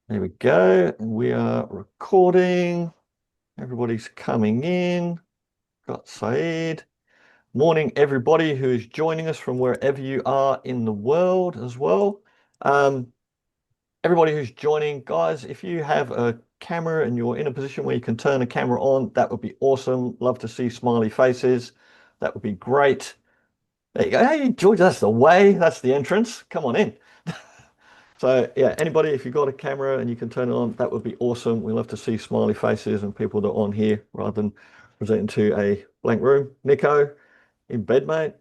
There we go. We are recording. Everybody's coming in. Got Saeed. Morning, everybody who is joining us from wherever you are in the world as well. Um, Everybody who's joining, guys, if you have a camera and you're in a position where you can turn the camera on, that would be awesome. Love to see smiley faces. That would be great. There you go. Hey, George, that's the way. That's the entrance. Come on in. So yeah, anybody, if you've got a camera and you can turn it on, that would be awesome. We love to see smiley faces and people that are on here rather than presenting to a blank room. Nico, in bed, mate.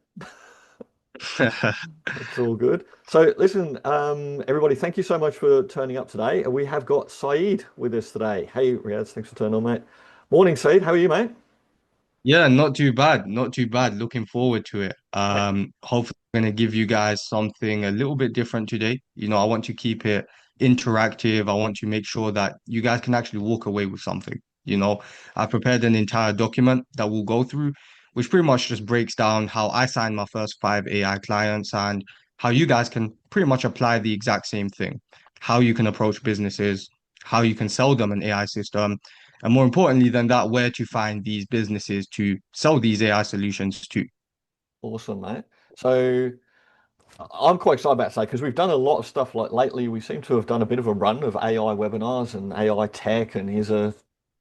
That's all good. So listen, everybody, thank you so much for turning up today. We have got Saeed with us today. Hey, Riaz, thanks for turning on, mate. Morning, Saeed. How are you, mate? Yeah, not too bad. Not too bad. Looking forward to it. Hopefully I'm gonna give you guys something a little bit different today. I want to keep it interactive. I want to make sure that you guys can actually walk away with something. I prepared an entire document that we'll go through, which pretty much just breaks down how I signed my first 5 AI clients and how you guys can pretty much apply the exact same thing. How you can approach businesses, how you can sell them an AI system, and more importantly than that, where to find these businesses to sell these AI solutions to. Awesome, mate. So I'm quite excited about that because we've done a lot of stuff like lately. We seem to have done a bit of a run of AI webinars and AI tech, and here's a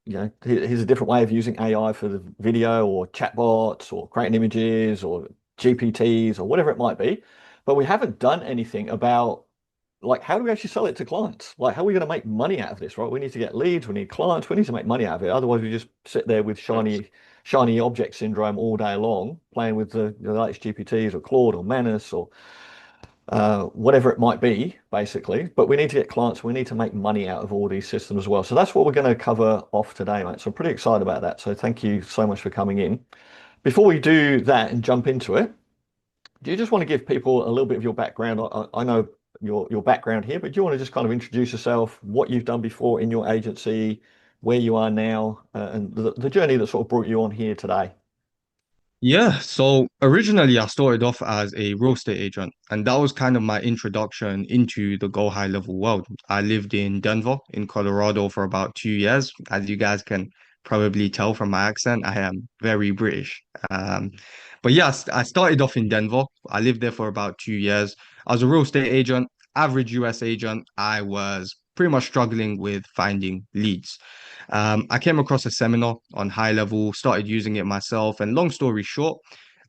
different way of using AI for the video or chatbots or creating images or GPTs or whatever it might be. But we haven't done anything about like how do we actually sell it to clients? Like how are we going to make money out of this, right? We need to get leads, we need clients, we need to make money out of it. Otherwise, we just sit there with shiny object syndrome all day long, playing with the latest GPTs or Claude or Manus or whatever it might be, basically. But we need to get clients. We need to make money out of all these systems as well. So that's what we're going to cover off today, mate. So I'm pretty excited about that. So thank you so much for coming in. Before we do that and jump into it, do you just want to give people a little bit of your background? I know your background here, but do you want to just kind of introduce yourself, what you've done before in your agency, where you are now, and the journey that sort of brought you on here today? Yeah, so originally I started off as a real estate agent, and that was kind of my introduction into the go high level world. I lived in Denver, in Colorado for about 2 years. As you guys can probably tell from my accent, I am very British. Um, but yes, I started off in Denver. I lived there for about 2 years. I was a real estate agent, average US agent. I was pretty much struggling with finding leads. I came across a seminar on high level, started using it myself, and long story short,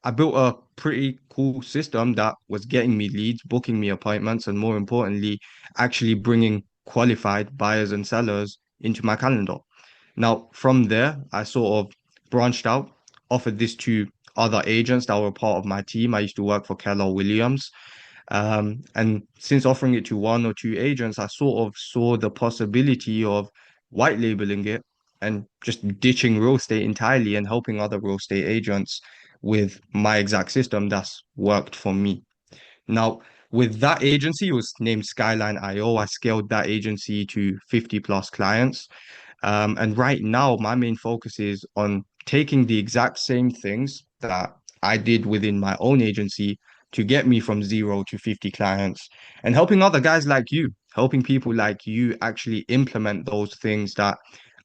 I built a pretty cool system that was getting me leads, booking me appointments, and more importantly, actually bringing qualified buyers and sellers into my calendar. Now, from there, I sort of branched out, offered this to other agents that were part of my team. I used to work for Keller Williams. And since offering it to one or two agents, I sort of saw the possibility of white labeling it and just ditching real estate entirely and helping other real estate agents with my exact system that's worked for me. Now, with that agency, it was named Skylineio. I scaled that agency to 50 plus clients. And right now, my main focus is on taking the exact same things that I did within my own agency to get me from 0 to 50 clients and helping other guys like you, helping people like you actually implement those things that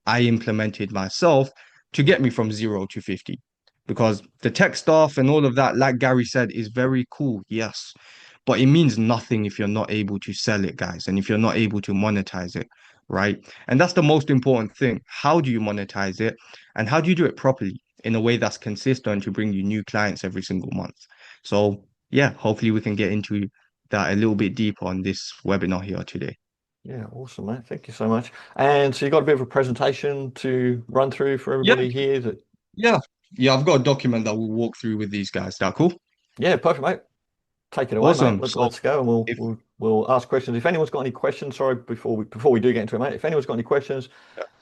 I implemented myself to get me from 0 to 50. Because the tech stuff and all of that, like Gary said, is very cool, yes. But it means nothing if you're not able to sell it, guys, and if you're not able to monetize it, right? And that's the most important thing. How do you monetize it? And how do you do it properly in a way that's consistent to bring you new clients every single month? So, yeah, hopefully we can get into that a little bit deeper on this webinar here today. Yeah, awesome, mate. Thank you so much. And so you got a bit of a presentation to run through for Yeah, everybody here. yeah. Yeah, I've got a document that we'll walk through with these guys. That cool? Yeah, perfect, mate. Take it away, mate. Awesome. So Let's go, and if we'll ask questions. If anyone's got any questions, sorry, before we do get into it, mate. If anyone's got any questions,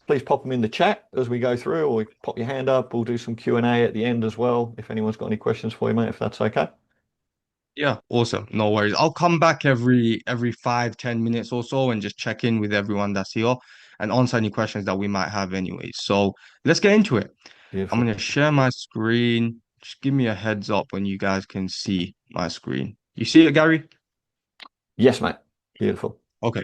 please pop them in the chat as we go through, or pop your hand up. We'll do some Q&A at the end as well. If anyone's got any questions for you, mate, if that's okay. Yeah, awesome. No worries. I'll come back every 5, 10 minutes or so and just check in with everyone that's here and answer any questions that we might have anyway. So let's get into it. I'm Beautiful. gonna share my screen. Just give me a heads up when you guys can see my screen. You see it, Gary? Yes, mate. Beautiful. Okay,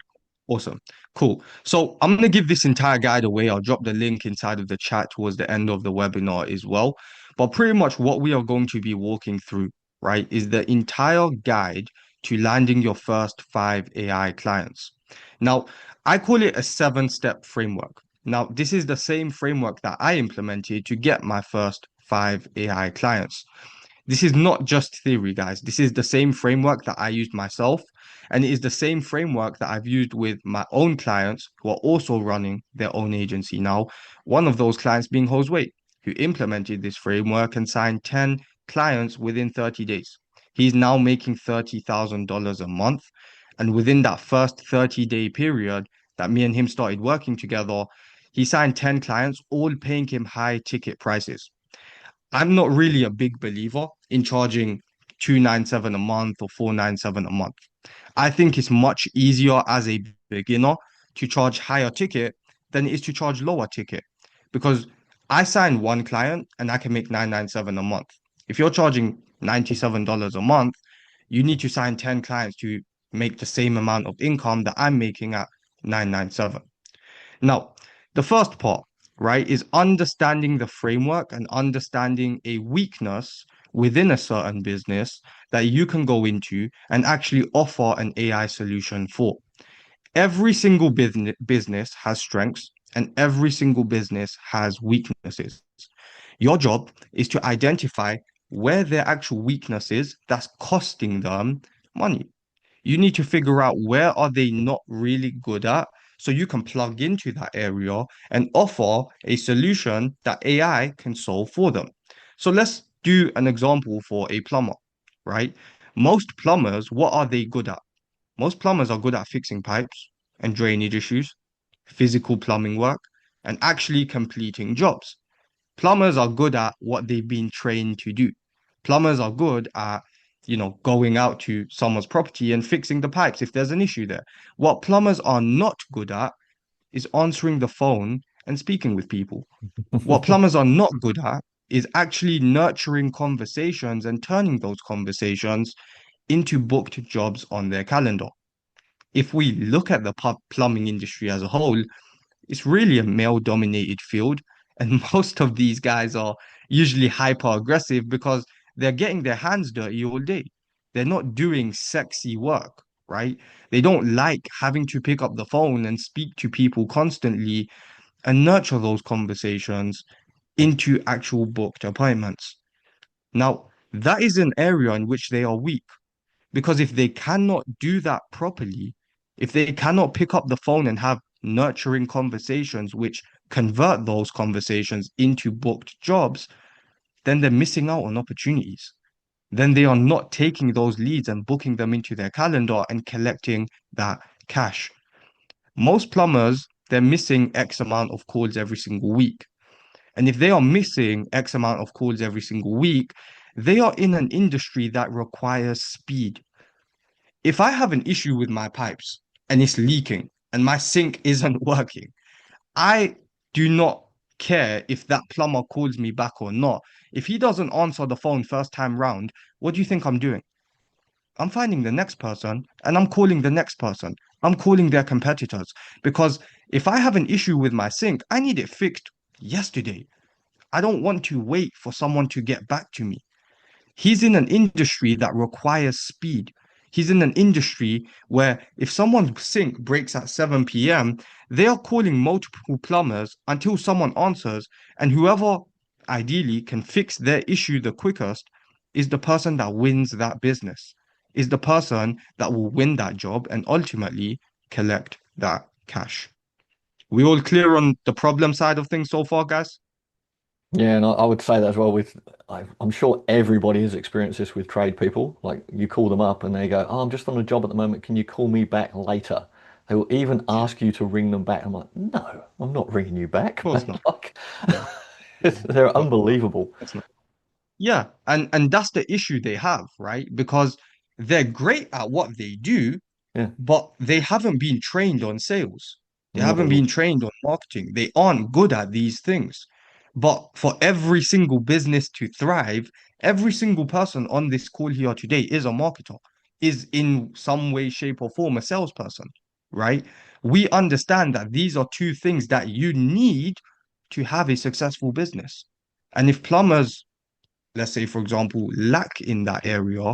Awesome. Cool. So I'm going to give this entire guide away. I'll drop the link inside of the chat towards the end of the webinar as well. But pretty much what we are going to be walking through, right, is the entire guide to landing your first 5 AI clients. Now, I call it a 7-step framework. Now, this is the same framework that I implemented to get my first 5 AI clients. This is not just theory, guys. This is the same framework that I used myself, and it is the same framework that I've used with my own clients who are also running their own agency now. One of those clients being Josue, who implemented this framework and signed 10 clients within 30 days. He's now making $30,000 a month. And within that first 30-day period that me and him started working together, he signed 10 clients, all paying him high ticket prices. I'm not really a big believer in charging 297 a month or 497 a month. I think it's much easier as a beginner to charge higher ticket than it is to charge lower ticket because I sign one client and I can make 997 a month. If you're charging $97 a month, you need to sign 10 clients to make the same amount of income that I'm making at 997. Now, the first part, right, is understanding the framework and understanding a weakness within a certain business that you can go into and actually offer an AI solution for. Every single business has strengths and every single business has weaknesses. Your job is to identify where their actual weakness is that's costing them money. You need to figure out where are they not really good at so you can plug into that area and offer a solution that AI can solve for them. So let's do an example for a plumber, right? Most plumbers, what are they good at? Most plumbers are good at fixing pipes and drainage issues, physical plumbing work, and actually completing jobs. Plumbers are good at what they've been trained to do. Plumbers are good at, going out to someone's property and fixing the pipes if there's an issue there. What plumbers are not good at is answering the phone and speaking with people. What plumbers are not good at is actually nurturing conversations and turning those conversations into booked jobs on their calendar. If we look at the plumbing industry as a whole, it's really a male dominated field. And most of these guys are usually hyper aggressive because they're getting their hands dirty all day. They're not doing sexy work, right? They don't like having to pick up the phone and speak to people constantly and nurture those conversations into actual booked appointments. Now, that is an area in which they are weak. Because if they cannot do that properly, if they cannot pick up the phone and have nurturing conversations which convert those conversations into booked jobs, then they're missing out on opportunities. Then they are not taking those leads and booking them into their calendar and collecting that cash. Most plumbers, they're missing X amount of calls every single week. And if they are missing X amount of calls every single week, they are in an industry that requires speed. If I have an issue with my pipes and it's leaking and my sink isn't working, I do not care if that plumber calls me back or not. If he doesn't answer the phone first time round, what do you think I'm doing? I'm finding the next person and I'm calling the next person. I'm calling their competitors because if I have an issue with my sink, I need it fixed yesterday. I don't want to wait for someone to get back to me. He's in an industry that requires speed. He's in an industry where if someone's sink breaks at 7 p.m., they are calling multiple plumbers until someone answers, and whoever ideally can fix their issue the quickest is the person that wins that business, is the person that will win that job and ultimately collect that cash. We all clear on the problem side of things so far, guys? Yeah, and I would say that as well with I'm sure everybody has experienced this with trade people. Like you call them up and they go, "Oh, I'm just on a job at the moment. Can you call me back later?" They will even Yeah, ask you to ring them back. I'm like, "No, I'm not ringing you of back, course man." not. Like, No, they're no, no, unbelievable. that's not. Yeah, and that's the issue they have, right? Because they're great at what they do, Yeah, but they haven't been trained on sales. They not haven't at all. been trained on marketing. They aren't good at these things. But for every single business to thrive, every single person on this call here today is a marketer, is in some way, shape, or form a salesperson, right? We understand that these are two things that you need to have a successful business. And if plumbers, let's say, for example, lack in that area,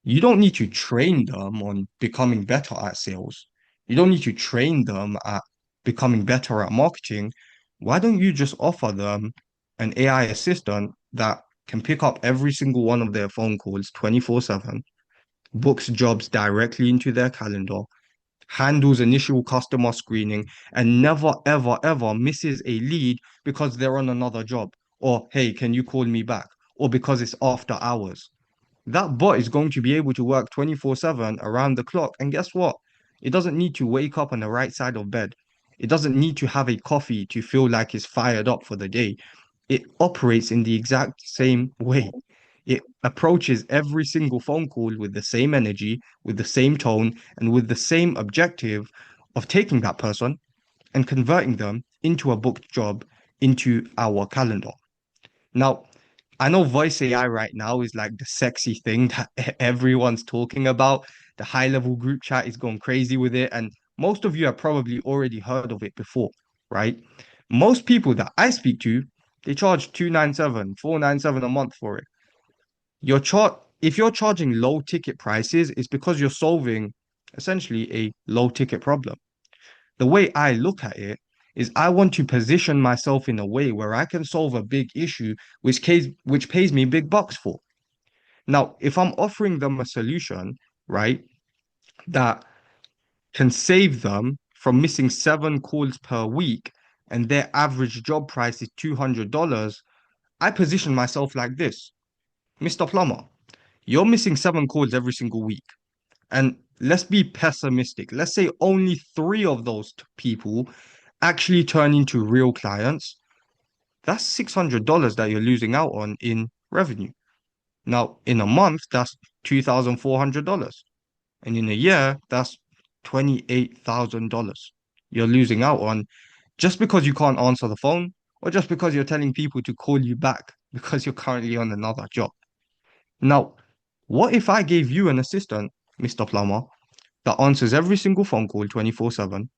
you don't need to train them on becoming better at sales. You don't need to train them at becoming better at marketing. Why don't you just offer them an AI assistant that can pick up every single one of their phone calls 24/7, books jobs directly into their calendar, handles initial customer screening, and never, ever, ever misses a lead because they're on another job, or hey, can you call me back? Or because it's after hours. That bot is going to be able to work 24/7 around the clock. And guess what? It doesn't need to wake up on the right side of bed. It doesn't need to have a coffee to feel like it's fired up for the day. It operates in the exact same way. It approaches every single phone call with the same energy, with the same tone, and with the same objective of taking that person and converting them into a booked job into our calendar. Now, I know voice AI right now is like the sexy thing that everyone's talking about. The high level group chat is going crazy with it. And most of you have probably already heard of it before, right? Most people that I speak to, they charge 297, 497 a month for it. If you're charging low ticket prices, it's because you're solving essentially a low ticket problem. The way I look at it is I want to position myself in a way where I can solve a big issue which pays me big bucks for. Now, if I'm offering them a solution, right, that can save them from missing 7 calls per week and their average job price is $200, I position myself like this. Mr. Plumber, you're missing 7 calls every single week. And let's be pessimistic. Let's say only three of those people actually turn into real clients. That's $600 that you're losing out on in revenue. Now, in a month, that's $2,400. And in a year, that's $28,000 you're losing out on just because you can't answer the phone or just because you're telling people to call you back because you're currently on another job. Now, what if I gave you an assistant, Mr. Plumber, that answers every single phone call 24/7?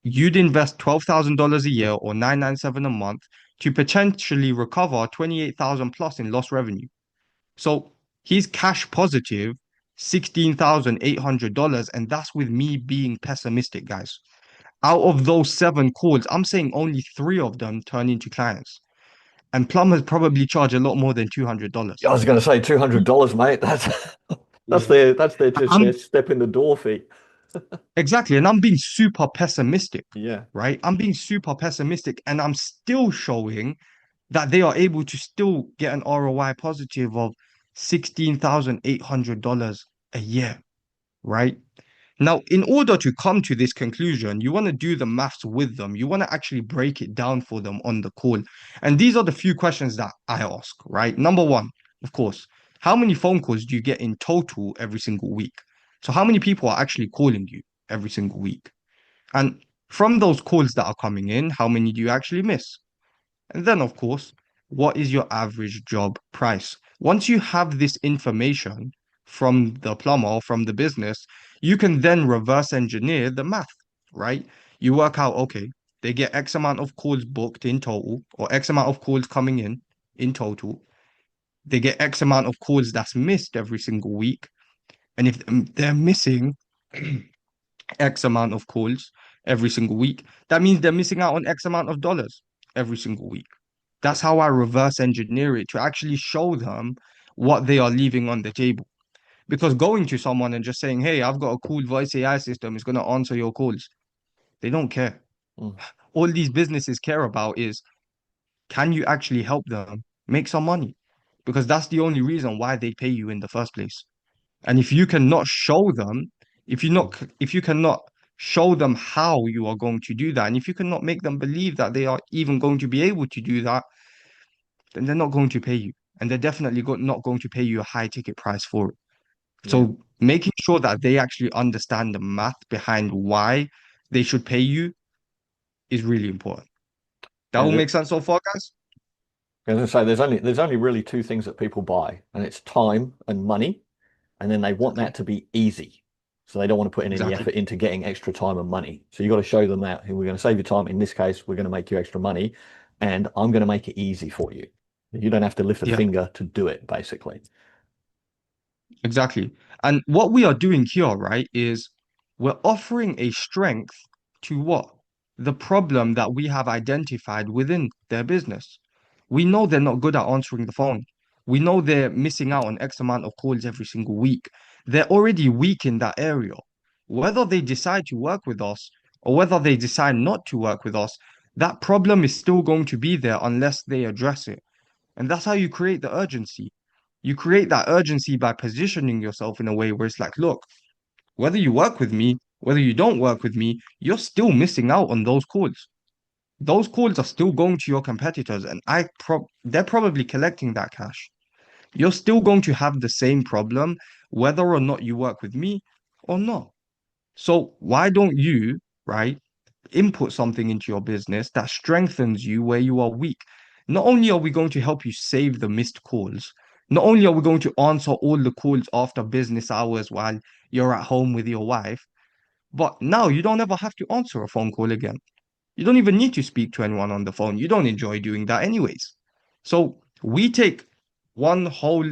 You'd invest $12,000 a year or 997 a month to potentially recover 28,000 plus in lost revenue. So he's cash positive $16,800, and that's with me being pessimistic, guys. Out of those 7 calls, I'm saying only three of them turn into clients. And plumbers probably charge a lot more than $200. I was going to say $200, mate. That's Yeah. that's their just their I'm step in the door fee. exactly, and I'm being super pessimistic, Yeah. right? I'm being super pessimistic, and I'm still showing that they are able to still get an ROI positive of $16,800 a year, right? Now, in order to come to this conclusion, you want to do the maths with them. You want to actually break it down for them on the call. And these are the few questions that I ask, right? Number one, of course, how many phone calls do you get in total every single week? So, how many people are actually calling you every single week? And from those calls that are coming in, how many do you actually miss? And then, of course, what is your average job price? Once you have this information from the plumber or from the business, you can then reverse engineer the math, right? You work out, okay, they get X amount of calls booked in total, or X amount of calls coming in total. They get X amount of calls that's missed every single week. And if they're missing X amount of calls every single week, that means they're missing out on X amount of dollars every single week. That's how I reverse engineer it to actually show them what they are leaving on the table. Because going to someone and just saying, hey, I've got a cool voice AI system, it's going to answer your calls, they don't care. Mm. All these businesses care about is can you actually help them make some money? Because that's the only reason why they pay you in the first place. And if you cannot show them, if you cannot show them how you are going to do that, and if you cannot make them believe that they are even going to be able to do that, then they're not going to pay you. And they're definitely not going to pay you a high ticket price for it. Yeah. So making sure that they actually understand the math behind why they should pay you is really important. That Yeah. will make sense so far, guys? As I say, there's only really two things that people buy, and it's time and money, and then they want that to be easy. So they don't want to put in any Exactly. effort into getting extra time and money. So you got to show them that, hey, we're going to save you time. In this case, we're going to make you extra money, and I'm going to make it easy for you. You don't have to lift a Yeah. finger to do it, basically. Exactly. And what we are doing here, right, is we're offering a strength to what? The problem that we have identified within their business. We know they're not good at answering the phone. We know they're missing out on X amount of calls every single week. They're already weak in that area. Whether they decide to work with us or whether they decide not to work with us, that problem is still going to be there unless they address it. And that's how you create the urgency. You create that urgency by positioning yourself in a way where it's like, look, whether you work with me, whether you don't work with me, you're still missing out on those calls. Those calls are still going to your competitors, and they're probably collecting that cash. You're still going to have the same problem whether or not you work with me or not. So why don't you, right, input something into your business that strengthens you where you are weak? Not only are we going to help you save the missed calls, not only are we going to answer all the calls after business hours while you're at home with your wife, but now you don't ever have to answer a phone call again. You don't even need to speak to anyone on the phone. You don't enjoy doing that anyways. So we take one whole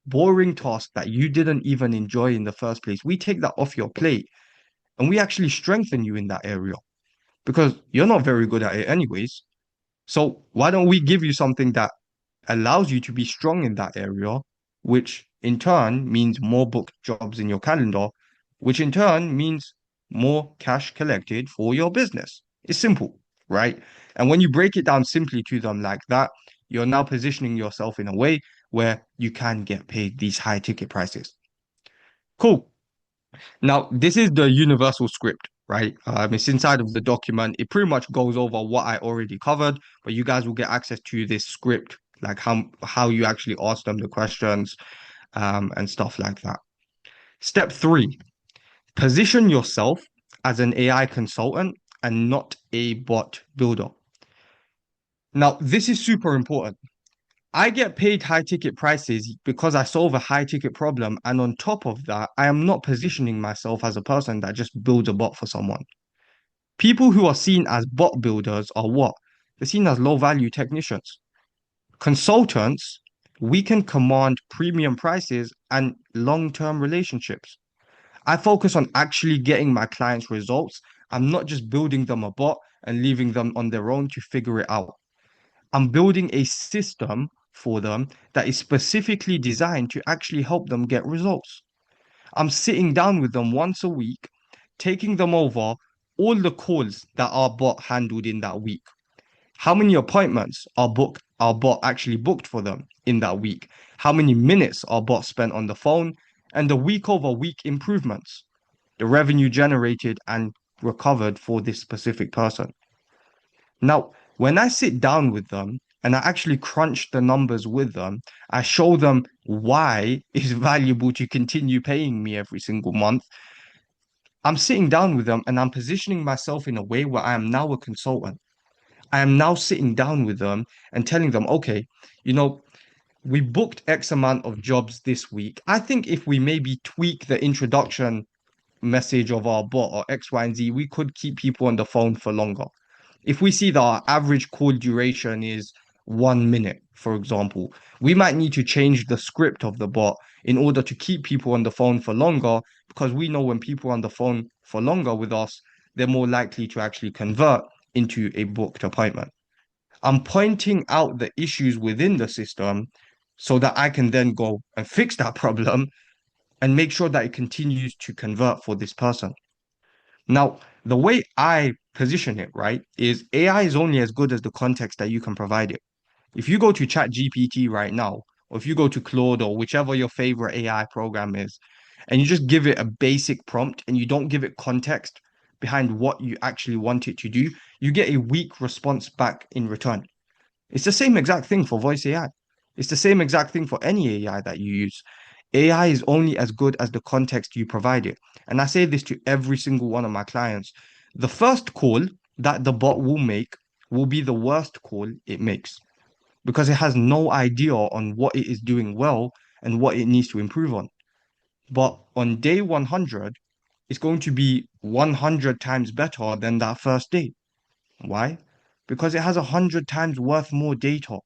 boring task that you didn't even enjoy in the first place. We take that off your plate and we actually strengthen you in that area because you're not very good at it anyways. So why don't we give you something that allows you to be strong in that area, which in turn means more booked jobs in your calendar, which in turn means more cash collected for your business. It's simple, right? And when you break it down simply to them like that, you're now positioning yourself in a way where you can get paid these high ticket prices. Cool. Now, this is the universal script, right? It's inside of the document. It pretty much goes over what I already covered, but you guys will get access to this script, like how you actually ask them the questions, and stuff like that. Step three, position yourself as an AI consultant and not a bot builder. Now, this is super important. I get paid high ticket prices because I solve a high ticket problem. And on top of that, I am not positioning myself as a person that just builds a bot for someone. People who are seen as bot builders are what? They're seen as low value technicians. Consultants, we can command premium prices and long term relationships. I focus on actually getting my clients results. I'm not just building them a bot and leaving them on their own to figure it out. I'm building a system for them that is specifically designed to actually help them get results. I'm sitting down with them once a week, taking them over all the calls that our bot handled in that week. How many appointments our bot actually booked for them in that week? How many minutes our bot spent on the phone? And the week over week improvements, the revenue generated and recovered for this specific person. Now, when I sit down with them and I actually crunch the numbers with them, I show them why it's valuable to continue paying me every single month. I'm sitting down with them and I'm positioning myself in a way where I am now a consultant. I am now sitting down with them and telling them, okay, you know, we booked X amount of jobs this week. I think if we maybe tweak the introduction message of our bot or X, Y, and Z, we could keep people on the phone for longer. If we see that our average call duration is 1 minute, for example, we might need to change the script of the bot in order to keep people on the phone for longer because we know when people are on the phone for longer with us, they're more likely to actually convert into a booked appointment. I'm pointing out the issues within the system so that I can then go and fix that problem and make sure that it continues to convert for this person. Now, the way I position it, right, is AI is only as good as the context that you can provide it. If you go to ChatGPT right now, or if you go to Claude or whichever your favorite AI program is, and you just give it a basic prompt and you don't give it context behind what you actually want it to do, you get a weak response back in return. It's the same exact thing for voice AI. It's the same exact thing for any AI that you use. AI is only as good as the context you provide it. And I say this to every single one of my clients. The first call that the bot will make will be the worst call it makes because it has no idea on what it is doing well and what it needs to improve on. But on day 100, it's going to be 100 times better than that first day. Why? Because it has 100 times worth more data.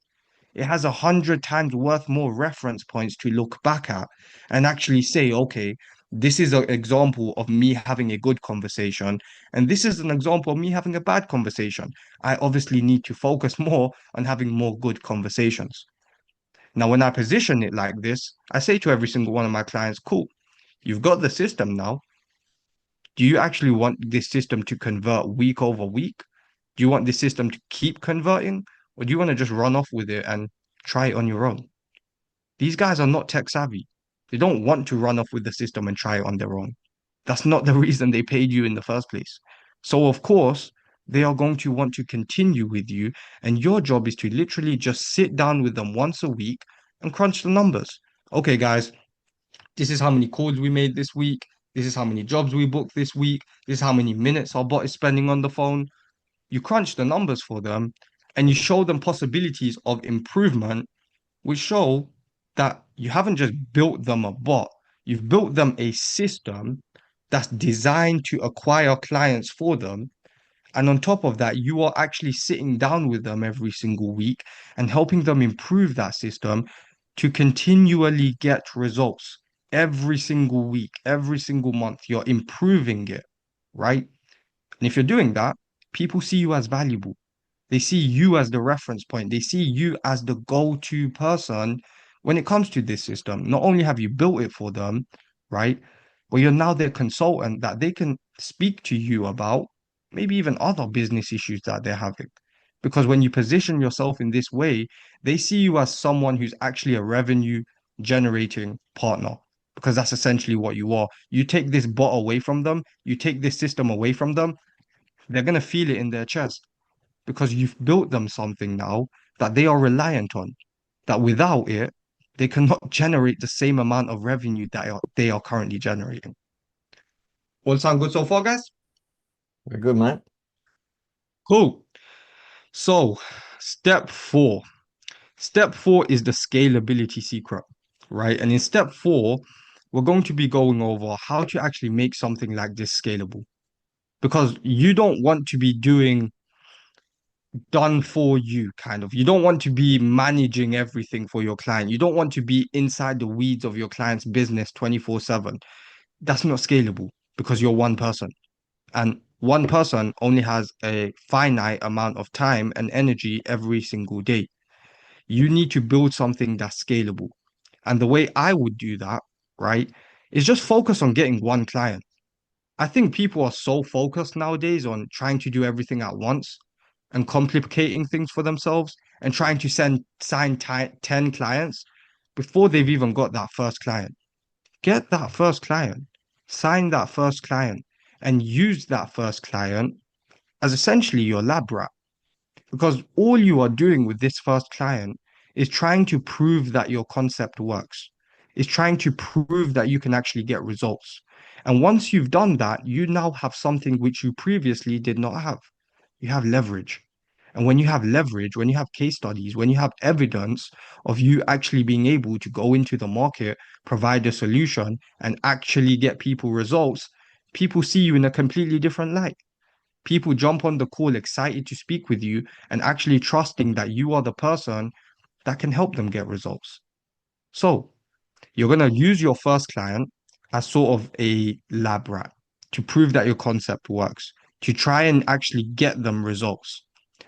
It has 100 times worth more reference points to look back at and actually say, okay, this is an example of me having a good conversation, and this is an example of me having a bad conversation. I obviously need to focus more on having more good conversations. Now, when I position it like this, I say to every single one of my clients, cool, you've got the system now. Do you actually want this system to convert week over week? Do you want this system to keep converting? Or do you want to just run off with it and try it on your own? These guys are not tech savvy. They don't want to run off with the system and try it on their own. That's not the reason they paid you in the first place. So, of course, they are going to want to continue with you. And your job is to literally just sit down with them once a week and crunch the numbers. Okay, guys, this is how many calls we made this week. This is how many jobs we booked this week. This is how many minutes our bot is spending on the phone. You crunch the numbers for them and you show them possibilities of improvement, which show that you haven't just built them a bot, you've built them a system that's designed to acquire clients for them. And on top of that, you are actually sitting down with them every single week and helping them improve that system to continually get results every single week, every single month. You're improving it, right? And if you're doing that, people see you as valuable. They see you as the reference point. They see you as the go-to person when it comes to this system. Not only have you built it for them, right? But you're now their consultant that they can speak to you about maybe even other business issues that they're having. Because when you position yourself in this way, they see you as someone who's actually a revenue generating partner. Because that's essentially what you are. You take this bot away from them, you take this system away from them, they're going to feel it in their chest because you've built them something now that they are reliant on, that without it, they cannot generate the same amount of revenue that they are currently generating. All sound good so far, guys? Very good, mate. Cool. So, step four. Step four is the scalability secret, right? And in step four, we're going to be going over how to actually make something like this scalable because you don't want to be doing done for you, kind of. You don't want to be managing everything for your client. You don't want to be inside the weeds of your client's business 24/7. That's not scalable because you're one person. And one person only has a finite amount of time and energy every single day. You need to build something that's scalable. And the way I would do that, right, is just focus on getting one client. I think people are so focused nowadays on trying to do everything at once and complicating things for themselves and trying to sign 10 clients before they've even got that first client. Get that first client, sign that first client, and use that first client as essentially your lab rat. Because all you are doing with this first client is trying to prove that your concept works. Is trying to prove that you can actually get results. And once you've done that, you now have something which you previously did not have. You have leverage. And when you have leverage, when you have case studies, when you have evidence of you actually being able to go into the market, provide a solution, and actually get people results, people see you in a completely different light. People jump on the call excited to speak with you and actually trusting that you are the person that can help them get results. So you're going to use your first client as sort of a lab rat to prove that your concept works, to try and actually get them results.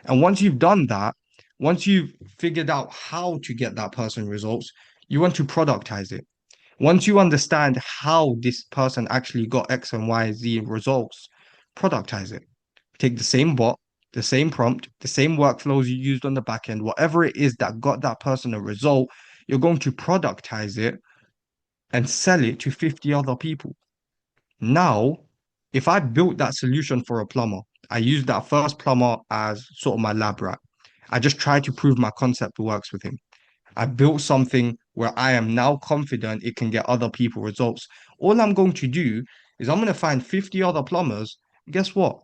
And once you've done that, once you've figured out how to get that person results, you want to productize it. Once you understand how this person actually got X and Y, Z results, productize it. Take the same bot, the same prompt, the same workflows you used on the back end, whatever it is that got that person a result, you're going to productize it and sell it to 50 other people. Now, if I built that solution for a plumber, I used that first plumber as sort of my lab rat. I just tried to prove my concept works with him. I built something where I am now confident it can get other people results. All I'm going to do is I'm going to find 50 other plumbers. Guess what?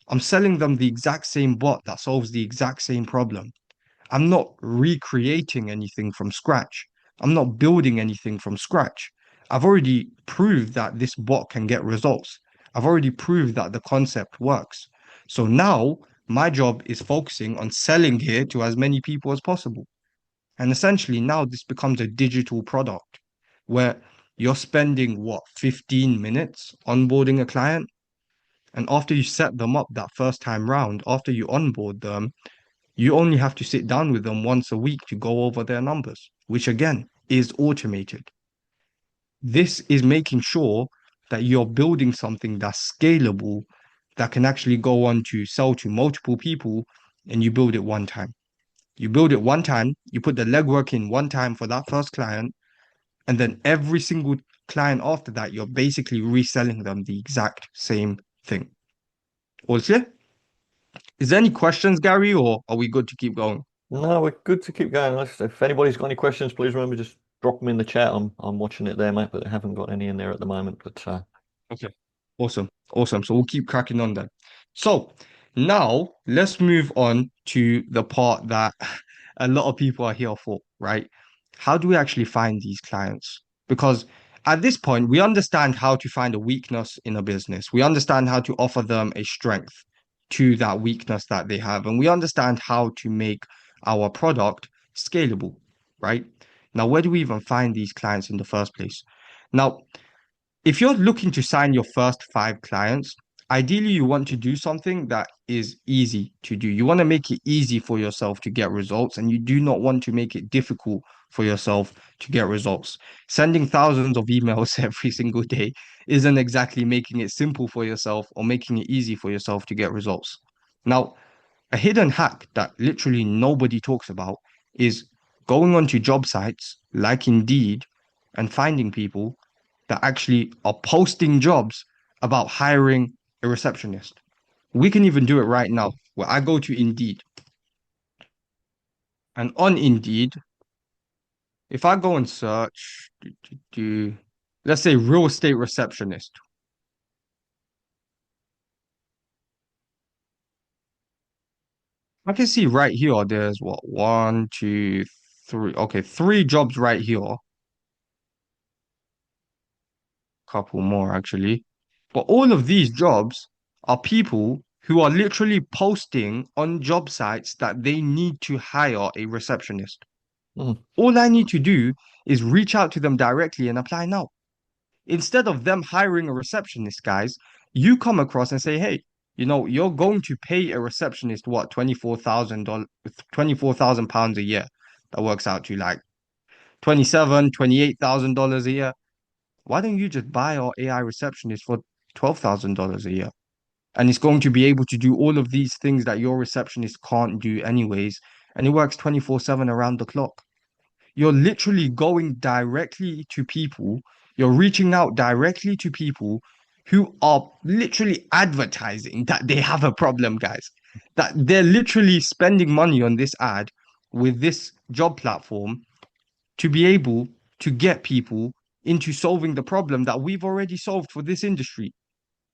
I'm selling them the exact same bot that solves the exact same problem. I'm not recreating anything from scratch. I'm not building anything from scratch. I've already proved that this bot can get results. I've already proved that the concept works. So now my job is focusing on selling it to as many people as possible. And essentially now this becomes a digital product where you're spending what, 15 minutes onboarding a client? And after you set them up that first time round, after you onboard them, you only have to sit down with them once a week to go over their numbers, which again is automated. This is making sure that you're building something that's scalable, that can actually go on to sell to multiple people, and you build it one time. You build it one time, you put the legwork in one time for that first client, and then every single client after that, you're basically reselling them the exact same thing. All clear? Is there any questions, Gary, or are we good to keep going? No, we're good to keep going. If anybody's got any questions, please remember just drop them in the chat. I'm watching it there, mate, but I haven't got any in there at the moment. But Okay. Awesome. Awesome. So we'll keep cracking on then. So now let's move on to the part that a lot of people are here for, right? How do we actually find these clients? Because at this point, we understand how to find a weakness in a business. We understand how to offer them a strength to that weakness that they have. And we understand how to make our product scalable, right? Now, where do we even find these clients in the first place? Now, if you're looking to sign your first 5 clients, ideally you want to do something that is easy to do. You want to make it easy for yourself to get results, and you do not want to make it difficult for yourself to get results. Sending thousands of emails every single day isn't exactly making it simple for yourself or making it easy for yourself to get results. Now, a hidden hack that literally nobody talks about is going onto job sites like Indeed and finding people that actually are posting jobs about hiring a receptionist. We can even do it right now where I go to Indeed, and on Indeed, if I go and search, let's say real estate receptionist, I can see right here there's what, one, two, three, okay, 3 jobs right here, couple more actually. But all of these jobs are people who are literally posting on job sites that they need to hire a receptionist. mm, All I need to do is reach out to them directly and apply now. Instead of them hiring a receptionist, guys, you come across and say, hey, you're going to pay a receptionist what, $24,000, £24,000 a year. That works out to like 27, $28,000 a year. Why don't you just buy our AI receptionist for $12,000 a year? And it's going to be able to do all of these things that your receptionist can't do anyways. And it works 24/7 around the clock. You're literally going directly to people, you're reaching out directly to people who are literally advertising that they have a problem, guys. That they're literally spending money on this ad with this job platform to be able to get people into solving the problem that we've already solved for this industry.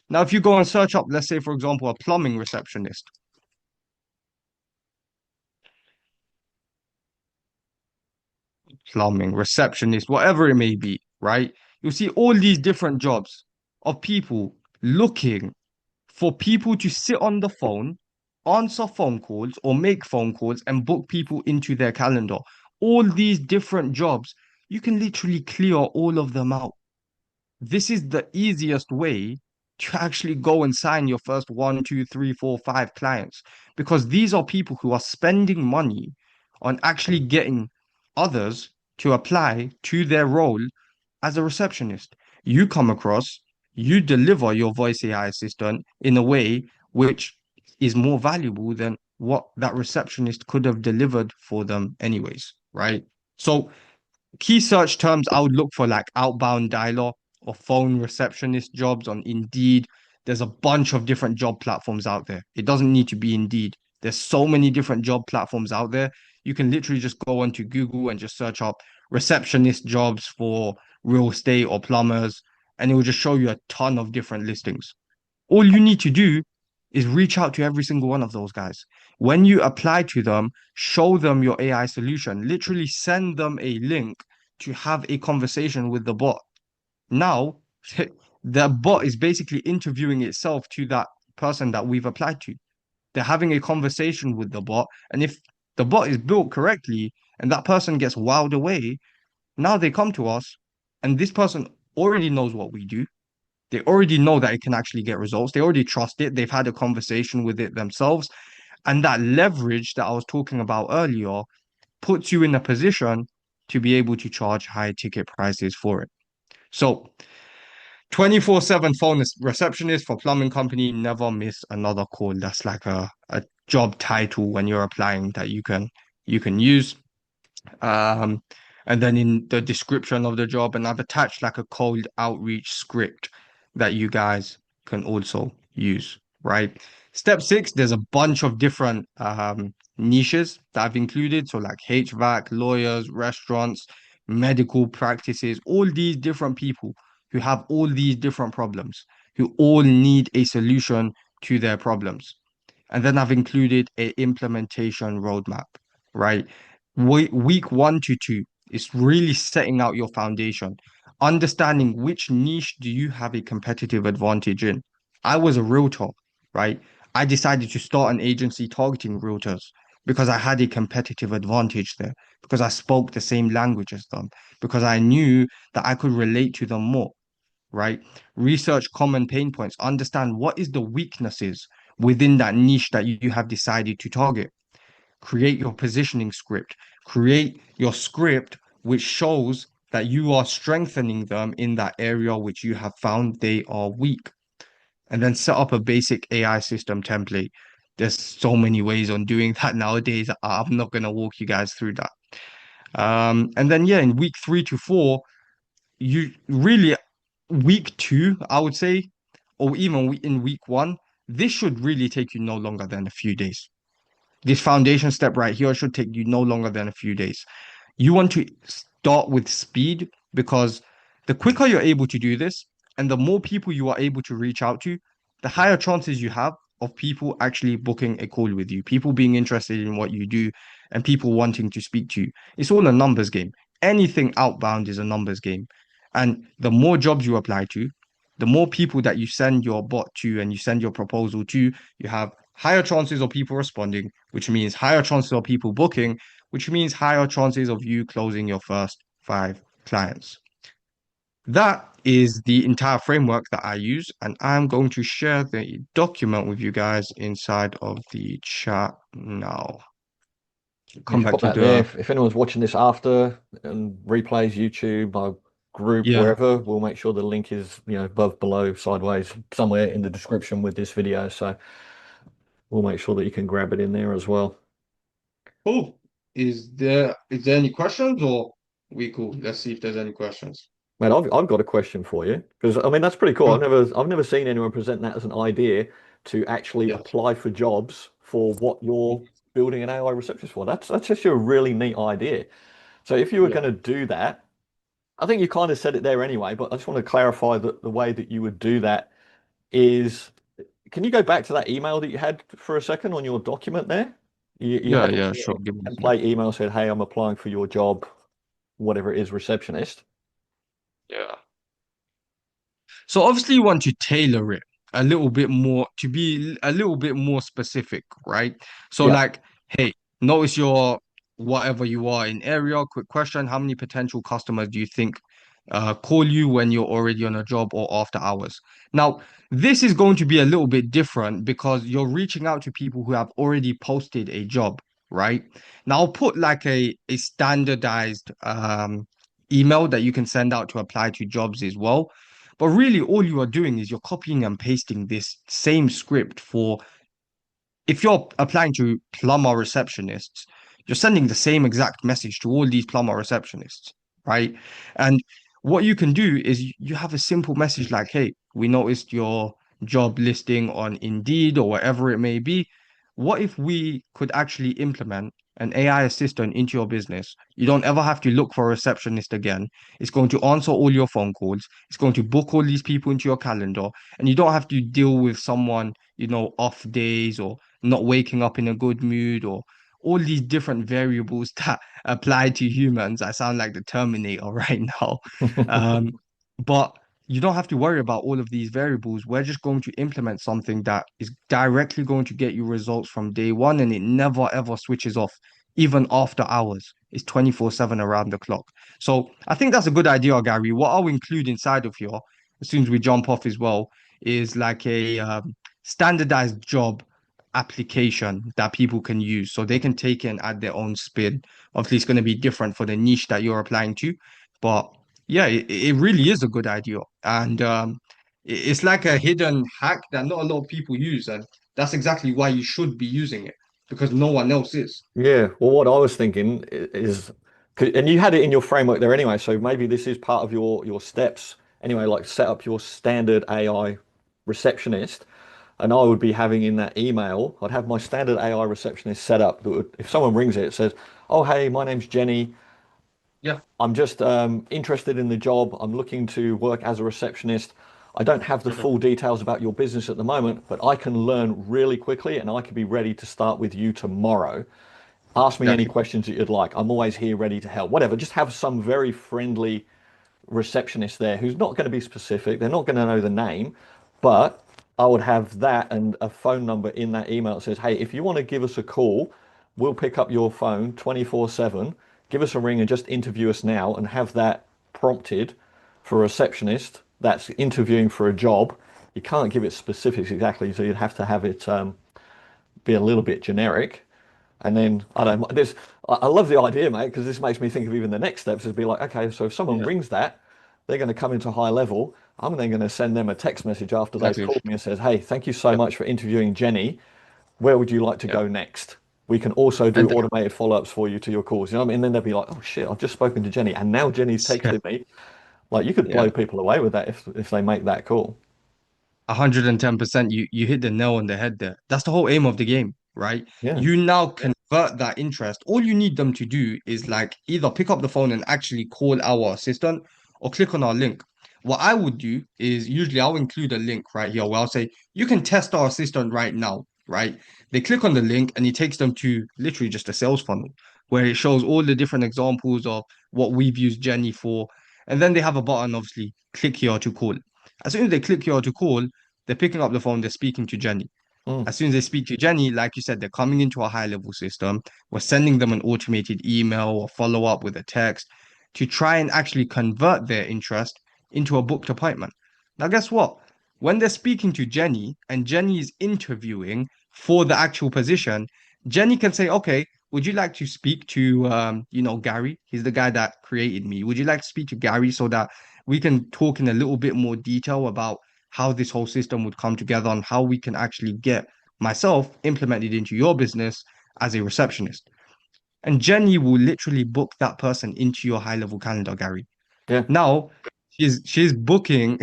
Now, if you go and search up, let's say, for example, a plumbing receptionist, plumbing receptionist, whatever it may be, right? You'll see all these different jobs of people looking for people to sit on the phone, answer phone calls, or make phone calls and book people into their calendar. All these different jobs, you can literally clear all of them out. This is the easiest way to actually go and sign your first one, two, three, four, 5 clients because these are people who are spending money on actually getting others to apply to their role as a receptionist. You come across, you deliver your voice AI assistant in a way which is more valuable than what that receptionist could have delivered for them anyways, right? So key search terms I would look for like outbound dialer or phone receptionist jobs on Indeed. There's a bunch of different job platforms out there. It doesn't need to be Indeed. There's so many different job platforms out there. You can literally just go onto Google and just search up receptionist jobs for real estate or plumbers, and it will just show you a ton of different listings. All you need to do is reach out to every single one of those guys. When you apply to them, show them your AI solution, literally send them a link to have a conversation with the bot. Now, the bot is basically interviewing itself to that person that we've applied to. They're having a conversation with the bot. And if the bot is built correctly and that person gets wowed away, now they come to us and this person already knows what we do. They already know that it can actually get results. They already trust it. They've had a conversation with it themselves. And that leverage that I was talking about earlier puts you in a position to be able to charge high ticket prices for it. So 24/7 phone receptionist for plumbing company, never miss another call. That's like a job title when you're applying that you can use. Um, and then in the description of the job, and I've attached like a cold outreach script that you guys can also use, right? Step six, there's a bunch of different niches that I've included. So like HVAC, lawyers, restaurants, medical practices, all these different people who have all these different problems, who all need a solution to their problems. And then I've included a implementation roadmap, right? Week 1 to 2 is really setting out your foundation, understanding which niche do you have a competitive advantage in. I was a realtor, right? I decided to start an agency targeting realtors because I had a competitive advantage there, because I spoke the same language as them, because I knew that I could relate to them more, right? Research common pain points, understand what is the weaknesses within that niche that you have decided to target. Create your positioning script, create your script which shows that you are strengthening them in that area which you have found they are weak. And then set up a basic AI system template. There's so many ways on doing that nowadays. I'm not going to walk you guys through that. And then, yeah, in week 3 to 4, you really week 2, I would say, or even in week 1, this should really take you no longer than a few days. This foundation step right here should take you no longer than a few days. You want to start with speed because the quicker you're able to do this and the more people you are able to reach out to, the higher chances you have of people actually booking a call with you, people being interested in what you do, and people wanting to speak to you. It's all a numbers game. Anything outbound is a numbers game. And the more jobs you apply to, the more people that you send your bot to and you send your proposal to, you have higher chances of people responding, which means higher chances of people booking, which means higher chances of you closing your first 5 clients. That is the entire framework that I use, and I'm going to share the document with you guys inside of the chat now. You Come just back pop to that there. the, If anyone's watching this after and replays YouTube, my group, yeah. wherever, we'll make sure the link is, above, below, sideways, somewhere in the description with this video. So we'll make sure that you can grab it in there as well. Cool. Is there any questions or we cool? Let's see if there's any questions. Man, I've got a question for you because I mean that's pretty cool. I've Oh, never seen anyone present that as an idea to actually yes. apply for jobs for what you're building an AI receptionist for. That's just a really neat idea. So if you were Yeah. going to do that, I think you kind of said it there anyway, but I just want to clarify that the way that you would do that is, can you go back to that email that you had for a second on your document there? You Yeah, had like yeah, a sure. Give me a minute. template email said, "Hey, I'm applying for your job, whatever it is, receptionist." Yeah. So obviously you want to tailor it a little bit more to be a little bit more specific, right? So Yeah. like, hey, notice your whatever you are in area, quick question, how many potential customers do you think call you when you're already on a job or after hours? Now, this is going to be a little bit different because you're reaching out to people who have already posted a job, right? Now I'll put like a standardized email that you can send out to apply to jobs as well. But really, all you are doing is you're copying and pasting this same script for if you're applying to plumber receptionists, you're sending the same exact message to all these plumber receptionists, right? And what you can do is you have a simple message like, hey, we noticed your job listing on Indeed or whatever it may be. What if we could actually implement an AI assistant into your business? You don't ever have to look for a receptionist again. It's going to answer all your phone calls. It's going to book all these people into your calendar, and you don't have to deal with someone, off days or not waking up in a good mood or all these different variables that apply to humans. I sound like the Terminator right now. Um, but you don't have to worry about all of these variables. We're just going to implement something that is directly going to get you results from day one, and it never ever switches off, even after hours. It's 24/7 around the clock. So I think that's a good idea, Gary. What I'll include inside of here, as soon as we jump off as well, is like a standardized job application that people can use so they can take it and add their own spin. Obviously, it's going to be different for the niche that you're applying to, but yeah, it really is a good idea. And it's like a hidden hack that not a lot of people use. And that's exactly why you should be using it because no one else is. Yeah, well, what I was thinking is, and you had it in your framework there anyway, so maybe this is part of your steps anyway, like set up your standard AI receptionist, and I would be having in that email, I'd have my standard AI receptionist set up that would, if someone rings it, it says, "Oh, hey, my name's Jenny. Yeah. I'm just interested in the job. I'm looking to work as a receptionist. I don't have the Mhm. full details about your business at the moment, but I can learn really quickly and I can be ready to start with you tomorrow. Ask me any Exactly. questions that you'd like. I'm always here ready to help." Whatever. Just have some very friendly receptionist there who's not going to be specific. They're not going to know the name, but I would have that and a phone number in that email that says, "Hey, if you want to give us a call, we'll pick up your phone 24/7. Give us a ring and just interview us now," and have that prompted for a receptionist that's interviewing for a job. You can't give it specifics exactly, so you'd have to have it be a little bit generic. And then I don't. This I love the idea, mate, because this makes me think of even the next steps. Is be like, okay, so if someone Yeah. rings that, they're going to come into high level. I'm then going to send them a text message after they've Exactly. called me and says, "Hey, thank you so Yep. much for interviewing Jenny. Where would you like to Yep. go next? We can also do And automated follow-ups for you to your calls." You know what I mean? And then they'll be like, "Oh shit, I've just spoken to Jenny, and now Jenny's yeah. texted me." Like you could blow Yeah. people away with that if they make that call. 110%. You hit the nail on the head there. That's the whole aim of the game, right? Yeah. You now convert that interest. All you need them to do is like either pick up the phone and actually call our assistant or click on our link. What I would do is usually I'll include a link right here where I'll say you can test our assistant right now, right? They click on the link and it takes them to literally just a sales funnel where it shows all the different examples of what we've used Jenny for. And then they have a button, obviously, click here to call. As soon as they click here to call, they're picking up the phone, they're speaking to Jenny. Mm. As soon as they speak to Jenny, like you said, they're coming into a high level system. We're sending them an automated email or follow up with a text to try and actually convert their interest into a booked appointment. Now, guess what? When they're speaking to Jenny and Jenny is interviewing for the actual position, Jenny can say, okay, would you like to speak to, Gary? He's the guy that created me. Would you like to speak to Gary so that we can talk in a little bit more detail about how this whole system would come together and how we can actually get myself implemented into your business as a receptionist. And Jenny will literally book that person into your high level calendar, Gary. Yeah. Now she's booking,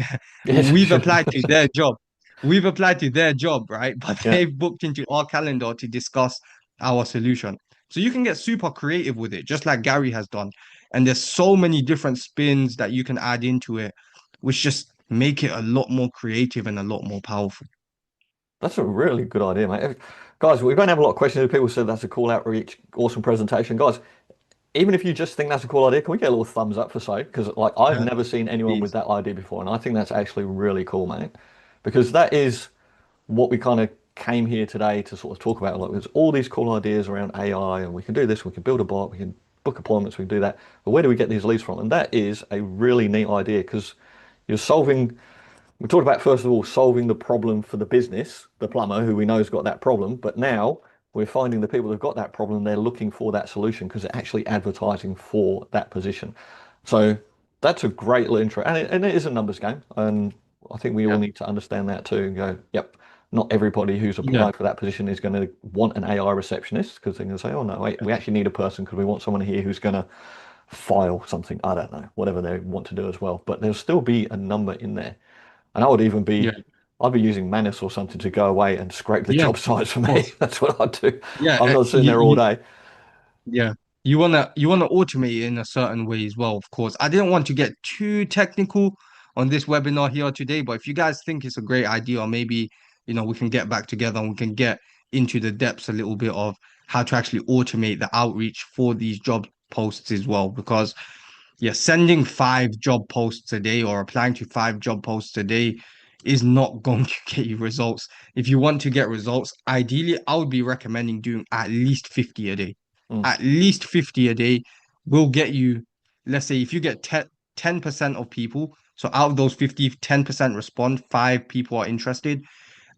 Yes. we've applied to their job. We've applied to their job, right? But Yeah. they've booked into our calendar to discuss our solution. So you can get super creative with it, just like Gary has done. And there's so many different spins that you can add into it, which just make it a lot more creative and a lot more powerful. That's a really good idea, mate. Guys, we're going to have a lot of questions. People said that's a cool outreach, awesome presentation. Guys, even if you just think that's a cool idea, can we get a little thumbs up for so? Because like I've Yeah, never seen anyone with please. that idea before, and I think that's actually really cool, mate. Because that is what we kind of came here today to sort of talk about. Like there's all these cool ideas around AI, and we can do this, we can build a bot, we can book appointments, we can do that. But where do we get these leads from? And that is a really neat idea because you're solving we talked about, first of all, solving the problem for the business, the plumber, who we know has got that problem. But now we're finding the people who've got that problem, they're looking for that solution because they're actually advertising for that position. So that's a great little intro. And it is a numbers game. And I think we all Yeah. need to understand that too and go, yep, not everybody who's Yeah. applied for that position is going to want an AI receptionist because they're going to say, oh, no, wait, we actually need a person because we want someone here who's going to file something. I don't know, whatever they want to do as well. But there'll still be a number in there. And I would even Yeah. be, I'd be using Manus or something to go away and scrape the Yeah. job Of sites for me. course. That's what I'd do. Yeah. I'm not sitting there all day. Yeah. You wanna automate it in a certain way as well, of course. I didn't want to get too technical on this webinar here today, but if you guys think it's a great idea, or maybe, we can get back together and we can get into the depths a little bit of how to actually automate the outreach for these job posts as well. Because yeah, sending 5 job posts a day or applying to 5 job posts a day is not going to get you results. If you want to get results, ideally, I would be recommending doing at least 50 a day. Mm, At least 50 a day will get you, let's say, if you get 10% of people, so out of those 50, 10% respond, 5 people are interested.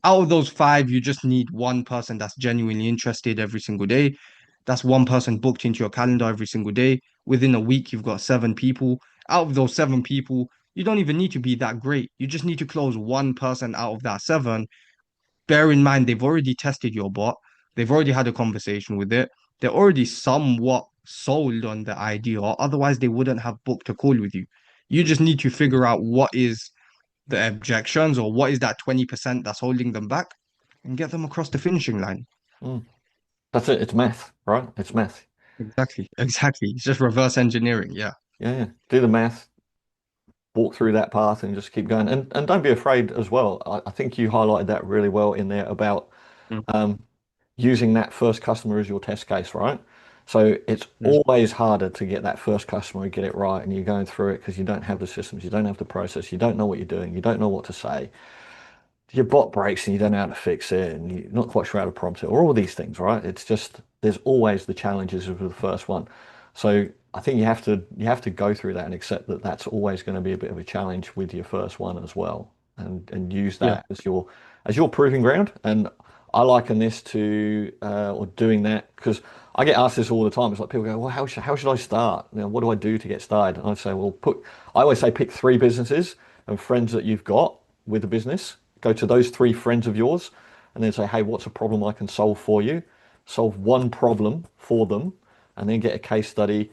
Out of those 5, you just need one person that's genuinely interested every single day. That's one person booked into your calendar every single day. Within a week, you've got 7 people. Out of those 7 people, you don't even need to be that great. You just need to close one person out of that 7. Bear in mind, they've already tested your bot. They've already had a conversation with it. They're already somewhat sold on the idea, otherwise they wouldn't have booked a call with you. You just need to figure out what is the objections or what is that 20% that's holding them back and get them across the finishing line. mm. That's it. It's math, right? It's math. Exactly. Exactly. It's just reverse engineering. Yeah. Yeah, yeah. Do the math, walk through that path, and just keep going. And don't be afraid as well. I think you highlighted that really well in there about Mm, um, using that first customer as your test case, right? So it's mm, always harder to get that first customer and get it right, and you're going through it because you don't have the systems, you don't have the process, you don't know what you're doing, you don't know what to say. Your bot breaks and you don't know how to fix it, and you're not quite sure how to prompt it, or all these things, right? It's just there's always the challenges of the first one. So I think you have to go through that and accept that that's always going to be a bit of a challenge with your first one as well, and use yeah. that as your proving ground. And I liken this to or doing that because I get asked this all the time. It's like people go, well, how should I start? You know, what do I do to get started? And I say, well, I always say pick 3 businesses and friends that you've got with the business. Go to those 3 friends of yours and then say, hey, what's a problem I can solve for you? Solve one problem for them and then get a case study,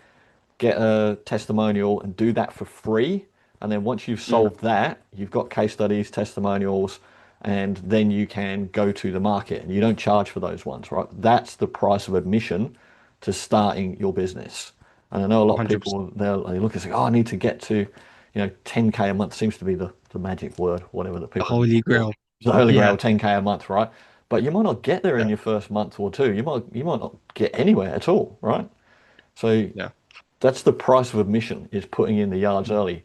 get a testimonial and do that for free. And then once you've Mm, solved that, you've got case studies, testimonials, and then you can go to the market and you don't charge for those ones, right? That's the price of admission to starting your business. And I know a lot of 100%. people, they look and say, oh, I need to get to, 10K a month seems to be the magic word, whatever that The people holy call it. grail. The holy Yeah. grail, 10K a month, right? But you might not get there in Yeah. your first month or two. You might not get anywhere at all, right? So Yeah. that's the price of admission is putting in the yards early.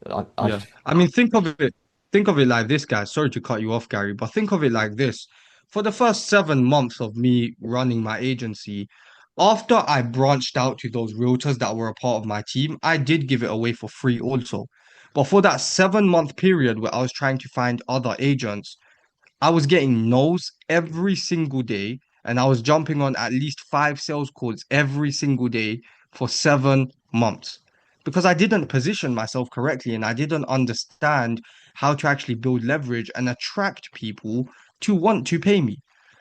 I Yeah. I mean, think of it like this, guys. Sorry to cut you off, Gary, but think of it like this. For the first 7 months of me running my agency, after I branched out to those realtors that were a part of my team, I did give it away for free also. But for that 7 month period where I was trying to find other agents, I was getting no's every single day, and I was jumping on at least 5 sales calls every single day for 7 months because I didn't position myself correctly and I didn't understand how to actually build leverage and attract people to want to pay me.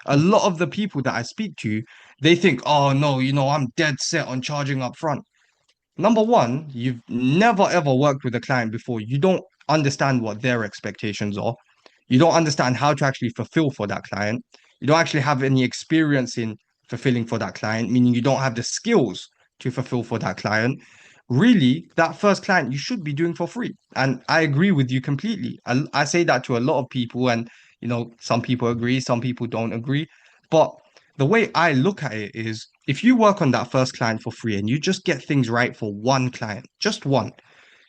A lot of the people that I speak to, they think, oh no, I'm dead set on charging up front. Number one, you've never ever worked with a client before. You don't understand what their expectations are. You don't understand how to actually fulfill for that client. You don't actually have any experience in fulfilling for that client, meaning you don't have the skills to fulfill for that client. Really, that first client you should be doing for free. And I agree with you completely. I say that to a lot of people, and some people agree, some people don't agree. But the way I look at it is if you work on that first client for free and you just get things right for one client, just one,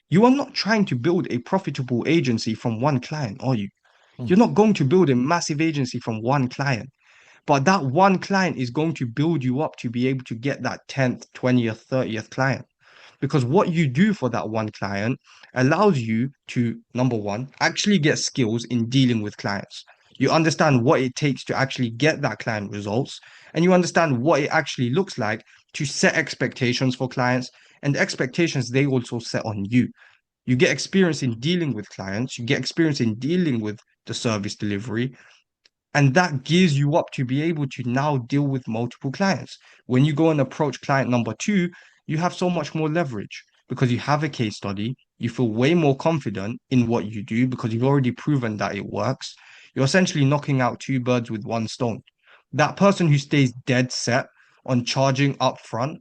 you are not trying to build a profitable agency from one client, are you? You're not going to build a massive agency from one client, but that one client is going to build you up to be able to get that 10th, 20th, 30th client. Because what you do for that one client allows you to, number one, actually get skills in dealing with clients. You understand what it takes to actually get that client results, and you understand what it actually looks like to set expectations for clients and the expectations they also set on you. You get experience in dealing with clients, you get experience in dealing with the service delivery, and that gears you up to be able to now deal with multiple clients. When you go and approach client number 2, you have so much more leverage because you have a case study. You feel way more confident in what you do because you've already proven that it works. You're essentially knocking out 2 birds with one stone. That person who stays dead set on charging upfront,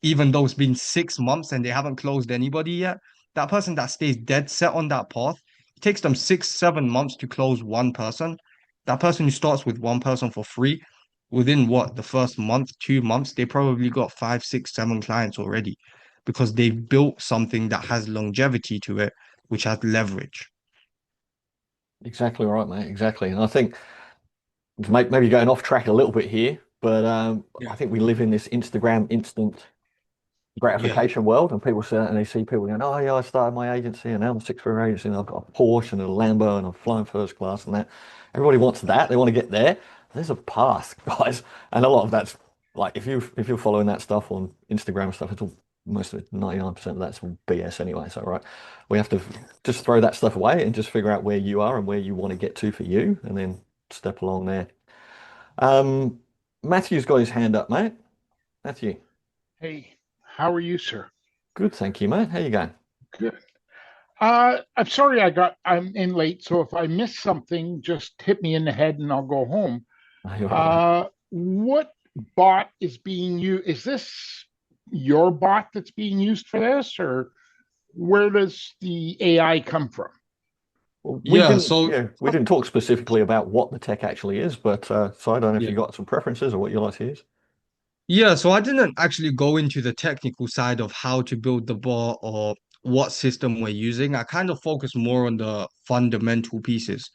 even though it's been 6 months and they haven't closed anybody yet, that person that stays dead set on that path, it takes them 6, 7 months to close one person. That person who starts with one person for free, within what, the first month, 2 months, they probably got 5, 6, 7 clients already. because they've built something that has longevity to it, which has leverage. Exactly right, mate. Exactly. And I think maybe going off track a little bit here, but Yeah. I think we live in this Instagram instant Yeah. gratification world, and people sit and they see people going, "Oh yeah, I started my agency, and now I'm a six-figure agency, and I've got a Porsche and a Lambo, and I'm flying first class, and that." Everybody wants that. They want to get there. There's a path, guys, and a lot of that's like if you're following that stuff on Instagram and stuff, it's all most of it, 99% of that's all BS anyway. So right, we have to just throw that stuff away and just figure out where you are and where you want to get to for you, and then step along there. Um, Matthew's got his hand up, mate. Matthew, Hey, how are you, sir? good, thank you, mate. How you going? Good. I'm sorry I'm in late, so if I miss something, just hit me in the head and I'll go home. Are you all right? What bot is being used? Is this your bot that's being used for this, or where does the AI come from? Well, we Yeah, didn't, so yeah, we didn't talk specifically about what the tech actually is, but so I don't know if yeah. you got some preferences or what you like to use. Yeah, so I didn't actually go into the technical side of how to build the bot or what system we're using. I kind of focus more on the fundamental pieces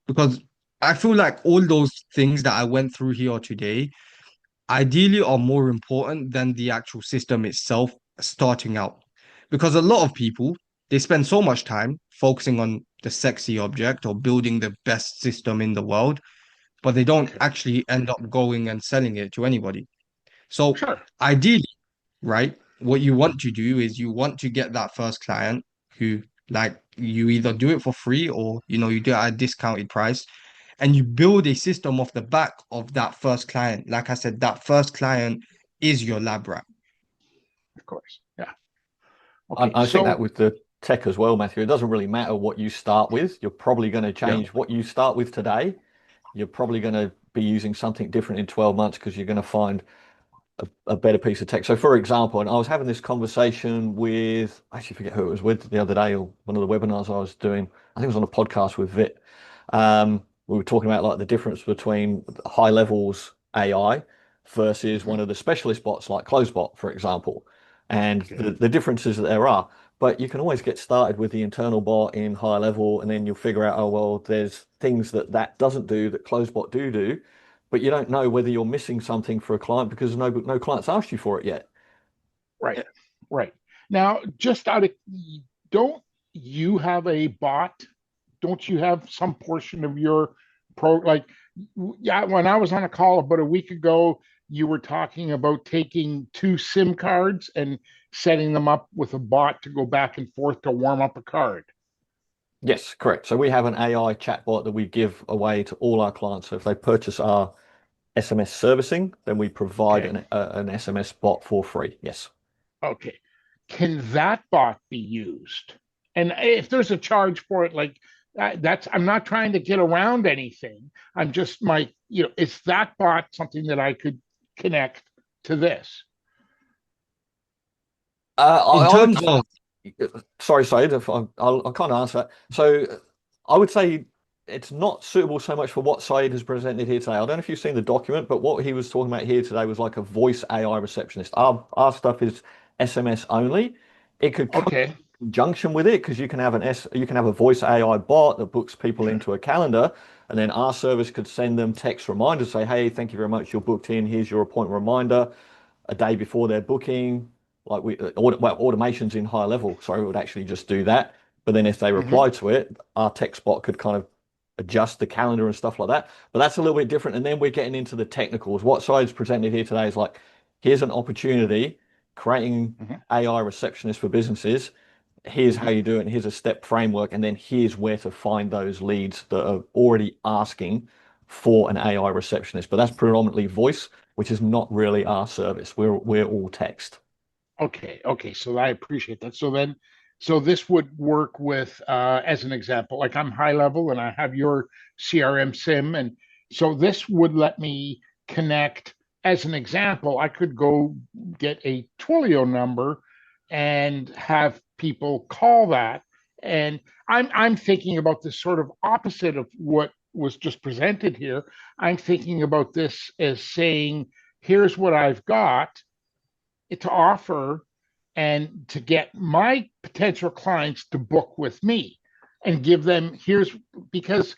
because I feel like all those things that I went through here today ideally are more important than the actual system itself starting out. Because a lot of people, they spend so much time focusing on the sexy object or building the best system in the world, but they don't Okay, actually end up going and selling it to anybody. So sure. ideally, right, what you want to do is you want to get that first client who like you either do it for free or you do it at a discounted price and you build a system off the back of that first client. Like I said, that first client is your lab rat. Of course. Yeah. I, Okay. I think that So, with the tech as well, Matthew, it doesn't really matter what you start with. You're probably going to Yeah. change what you start with today. You're probably going to be using something different in 12 months because you're going to find a better piece of tech. So, for example, and I was having this conversation with, I actually forget who it was with the other day, or one of the webinars I was doing. I think it was on a podcast with Vit. We were talking about like the difference between high levels AI versus mhm, one of the specialist bots like CloseBot, for example, and okay. the differences that there are. But you can always get started with the internal bot in high level, and then you'll figure out, oh well, there's things that doesn't do that CloseBot do, but you don't know whether you're missing something for a client because no client's asked you for it yet. Right. Right. Now, just out of, don't you have a bot? Don't you have some portion of your like, yeah, when I was on a call about a week ago, you were talking about taking two SIM cards and setting them up with a bot to go back and forth to warm up a card. Yes, correct. So we have an AI chatbot that we give away to all our clients. So if they purchase our SMS servicing, then we provide Okay. an SMS bot for free. Yes. Okay. Can that bot be used? And if there's a charge for it, like that's, I'm not trying to get around anything. I'm just is that bot something that I could connect to this? In I would, terms of, sorry, Said, if I'll kind of answer that. So I would say it's not suitable so much for what Said has presented here today. I don't know if you've seen the document, but what he was talking about here today was like a voice AI receptionist. Our stuff is SMS only. It could come Okay. in conjunction with it because you can have a voice AI bot that books people Sure. into a calendar, and then our service could send them text reminders, say, hey, thank you very much, you're booked in. Here's your appointment reminder a day before their booking. Like automations in high level, sorry, would actually just do that. But then if they Hmm. reply to it, our text bot could kind of adjust the calendar and stuff like that. But that's a little bit different. And then we're getting into the technicals. What Side's presented here today is like, here's an opportunity, creating Hmm. AI receptionists for businesses. Here's how Hmm. you do it, and here's a step framework, and then here's where to find those leads that are already asking for an AI receptionist. But that's predominantly voice, which is not really our service. We're all text. Okay, okay. So I appreciate that. So this would work with, as an example, like I'm high level and I have your CRM sim, and so this would let me connect. As an example, I could go get a Twilio number and have people call that. And I'm thinking about this sort of opposite of what was just presented here. I'm thinking about this as saying, here's what I've got to offer, and to get my potential clients to book with me and give them because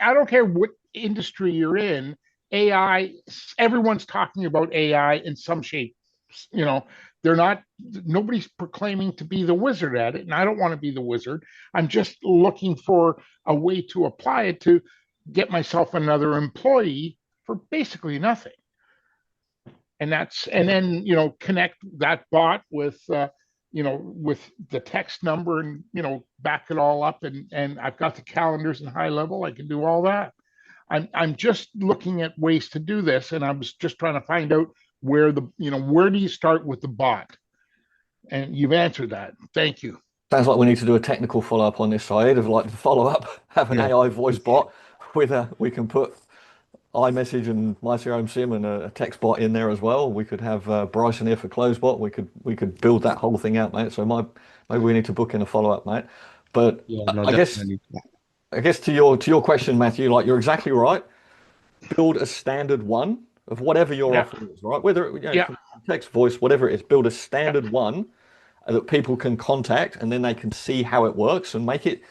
I don't care what industry you're in, AI, everyone's talking about AI in some shape. You know, they're not, nobody's proclaiming to be the wizard at it. And I don't want to be the wizard. I'm just looking for a way to apply it to get myself another employee for basically nothing. And then, connect that bot with, with the text number and, back it all up. And I've got the calendars in high level. I can do all that. I'm just looking at ways to do this, and I was just trying to find out where where do you start with the bot? And you've answered that. Thank you. Sounds like we need to do a technical follow-up on this side of like the follow-up, have an Yeah. AI voice bot we can put iMessage and myCRMSIM and a text bot in there as well. We could have Bryson here for CloseBot. We could build that whole thing out, mate. So maybe we need to book in a follow-up, mate. But Yeah, no, I guess definitely. I guess to your question, Matthew, like you're exactly right. Build a standard one of whatever your Yeah. offer is, right? Whether Yeah. text, voice, whatever it is, build a Yeah. standard one that people can contact, and then they can see how it works and make it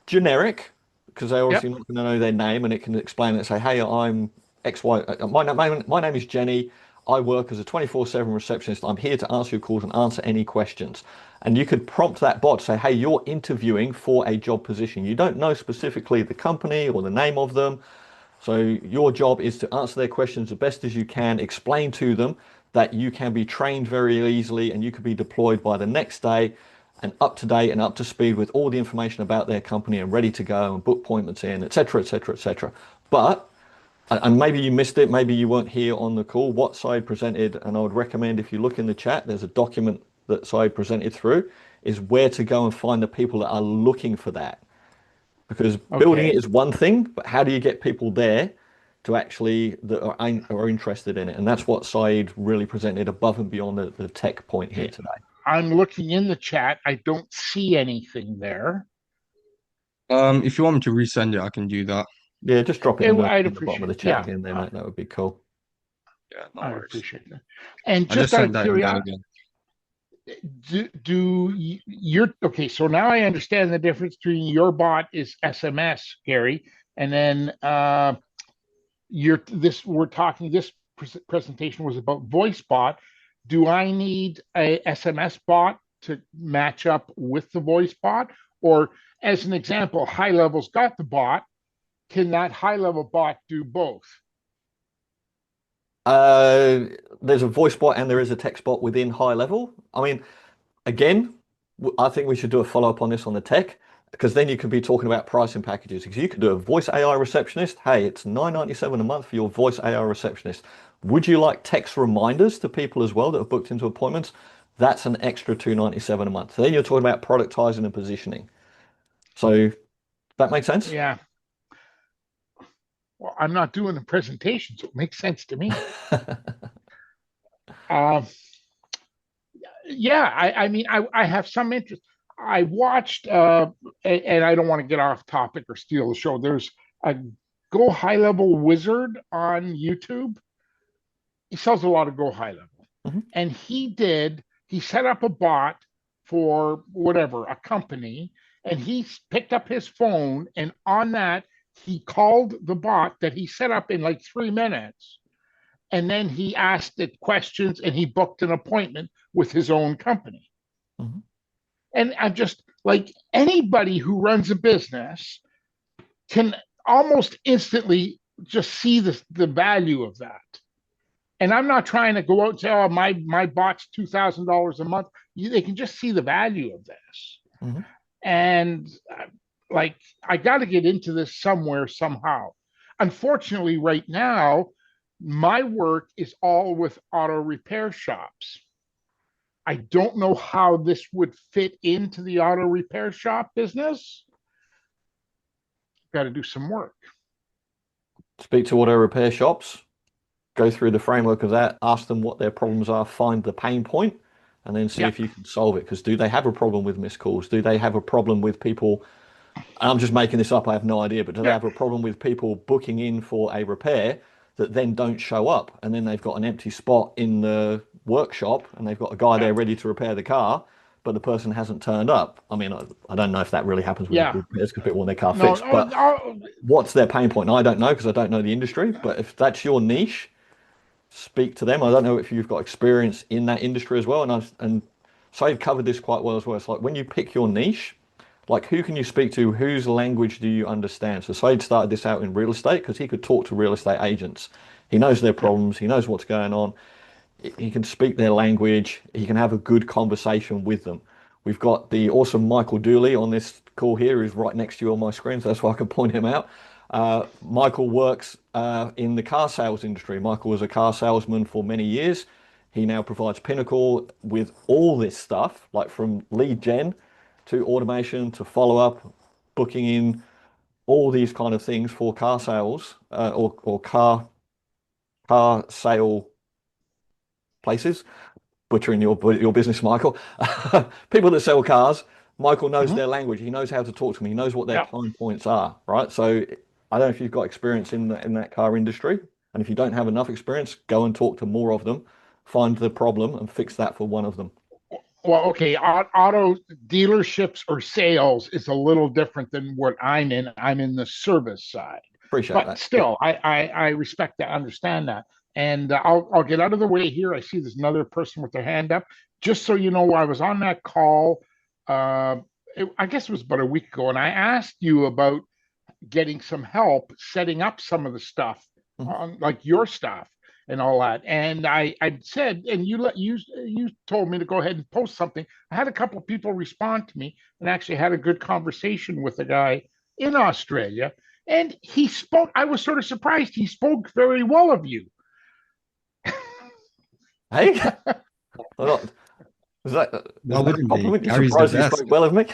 generic because they're Yep. obviously not going to know their name, and it can explain it. Say, hey, I'm X Y. My name is Jenny. I work as a 24/7 receptionist. I'm here to answer your calls and answer any questions. And you could prompt that bot, say, hey, you're interviewing for a job position. You don't know specifically the company or the name of them. So your job is to answer their questions the best as you can, explain to them that you can be trained very easily and you could be deployed by the next day and up to date and up to speed with all the information about their company and ready to go and book appointments in, etc., etc., etc. But, and maybe you missed it, maybe you weren't here on the call, what Syed presented, and I would recommend if you look in the chat, there's a document that Syed presented through, is where to go and find the people that are looking for that. Because building it Okay. is one thing, but how do you get people there to actually that are interested in it? And that's what Saeed really presented above and beyond the tech point here Okay. today. I'm looking in the chat. I don't see anything there. If you want me to resend it, I can do that. Yeah, just drop it in the I'd in the bottom of appreciate. the chat Yeah, again there, mate. That would be cool. Yeah, no I'd worries. appreciate that. And I just just out sent of that in there curiosity, again. you're okay? So now I understand the difference between your bot is SMS, Gary, and then you're this. We're talking. This presentation was about voice bot. Do I need a SMS bot to match up with the voice bot, or as an example, high level's got the bot? Can that high level bot do both? Uh, there's a voice bot and there is a text bot within high level. I mean, again, I think we should do a follow up on this on the tech because then you could be talking about pricing packages. Because you could do a voice AI receptionist. Hey, it's $9.97 a month for your voice AI receptionist. Would you like text reminders to people as well that have booked into appointments? That's an extra $2.97 a month. Then you're talking about productizing and positioning. So that makes sense. Yeah. Well, I'm not doing the presentation, so it makes sense to me. Uh, yeah, I mean, I have some interest. I watched, and I don't want to get off topic or steal the show. There's a Go High Level Wizard on YouTube. He sells a lot of Go High Level, Mhm. and he set up a bot for whatever a company, and he picked up his phone, and on that he called the bot that he set up in like 3 minutes, and then he asked it questions and he booked an appointment with his own company. Mhm. And I'm just like anybody who runs a business can almost instantly just see the value of that. And I'm not trying to go out and say, oh, my bot's $2,000 a month. They can just see the value of this. Mhm. And like, I got to get into this somewhere, somehow. Unfortunately, right now, my work is all with auto repair shops. I don't know how this would fit into the auto repair shop business. Got to do some work. Speak to auto repair shops, go through the framework of that, ask them what their problems are, find the pain point, and then see Yeah. if you can solve it. Because do they have a problem with missed calls? Do they have a problem with people? I'm just making this up, I have no idea, but do they Yeah. have a problem with people booking in for a repair that then don't show up? And then they've got an empty spot in workshop and they've got a guy there ready to repair the car, but the person hasn't turned up. I mean, I don't know if that really happens with Yeah. repairs because people want their car No, fixed, but what's their pain point? And I don't know because I don't know the industry, but if that's your niche, speak to them. I don't know if you've got experience in that industry as well. And Said covered this quite well as well. It's like when you pick your niche, like who can you speak to? Whose language do you understand? So Said started this out in real estate because he could talk to real estate agents. He knows their yeah. problems. He knows what's going on. He can speak their language. He can have a good conversation with them. We've got the awesome Michael Dooley on this call here, who's right next to you on my screen, so that's why I can point him out. Michael works in the car sales industry. Michael was a car salesman for many years. He now provides Pinnacle with all this stuff, like from lead gen to automation to follow up, booking in, all these kind of things for car sales or car sale places. Butchering your business, Michael. People that sell cars, Michael knows Mhm. their language. He knows how to talk to them. He knows what their Yeah. pain points are, right? So I don't know if you've got experience in that car industry, and if you don't have enough experience, go and talk to more of them, find the problem, and fix that for one of them. Well, okay, auto dealerships or sales is a little different than what I'm in. I'm in the service side, Appreciate but that. Yep. still, I respect that, understand that, and I'll get out of the way here. I see there's another person with their hand up. Just so you know, I was on that call. Uh, I guess it was about a week ago, and I asked you about getting some help setting up some of the stuff Mhm. on like your stuff and all that. And I said, and you told me to go ahead and post something. I had a couple of people respond to me and actually had a good conversation with a guy in Australia. And he spoke, I was sort of surprised. He spoke very well of you. Hey, well, is that Why is that a wouldn't they? compliment? You Gary's the surprised you best. spoke well of me?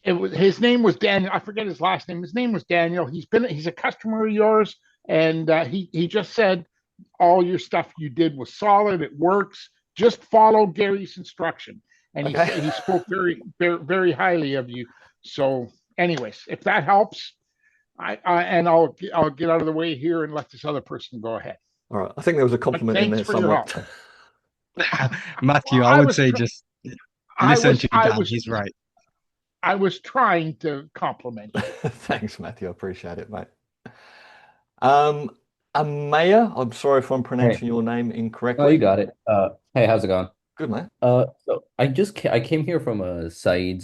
It was his name was Daniel. I forget his last name. His name was Daniel. He's a customer of yours, and he just said all your stuff you did was solid. It works. Just follow Gary's instruction. And he Okay. said he spoke very highly of you. So, anyways, if that helps, I'll get out of the way here and let this other person go ahead. All right. I think there was a But compliment in thanks there for your somewhere. help. Matthew, I I would was say tr- just listen to I Dan. was He's right. I was trying to compliment you. Thanks, Matthew. I appreciate it, mate. Um, Amaya, I'm sorry if I'm Hey, pronouncing your name oh, you incorrectly. got it. Hey, how's it going? Good, mate. So I came here from a Saeed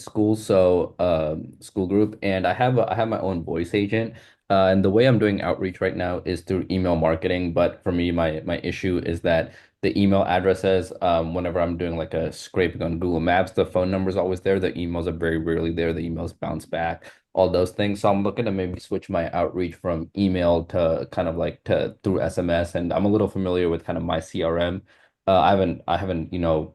school, school group, and I have my own voice agent. And the way I'm doing outreach right now is through email marketing. But for me, my issue is that the email addresses, whenever I'm doing like a scraping on Google Maps, the phone number is always there. The emails are very rarely there. The emails bounce back, all those things. So I'm looking to maybe switch my outreach from email to kind of like to through SMS. And I'm a little familiar with kind of my CRM. I haven't,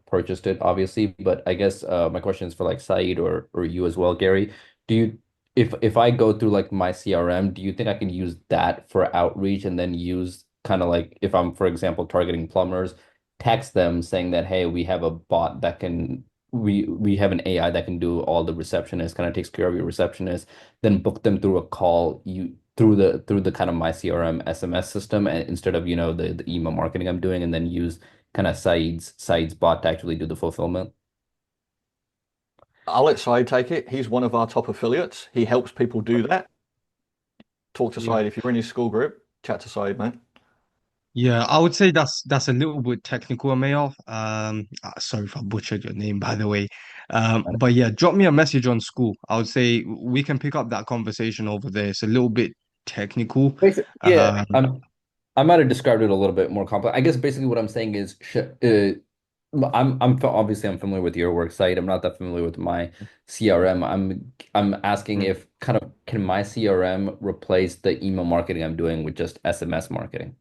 purchased it obviously, but I guess my question is for like Saeed or you as well, Gary. Do you, if I go through like my CRM, do you think I can use that for outreach and then use kind of like if I'm, for example, targeting plumbers, text them saying that, hey, we have a bot that can we have an AI that can do all the receptionist, kind of takes care of your receptionist, then book them through a call you through the kind of my CRM SMS system and instead of, the email marketing I'm doing and then use kind of Said's bot to actually do the fulfillment. I'll let Said take it. He's one of our top affiliates. He helps people do that. Talk to Yeah. Said. If you're in his school group, chat to Said, mate. Yeah, I would say that's a little bit technical, Amaya. Sorry if I butchered your name, by the way. But yeah, drop me a message on school. I would say we can pick up that conversation over there. It's a little bit technical. Yeah, Um, I might have described it a little bit more complex. I guess basically what I'm saying is, obviously I'm familiar with your work site. I'm not that familiar with my CRM. I'm asking Mm. if kind of can my CRM replace the email marketing I'm doing with just SMS marketing?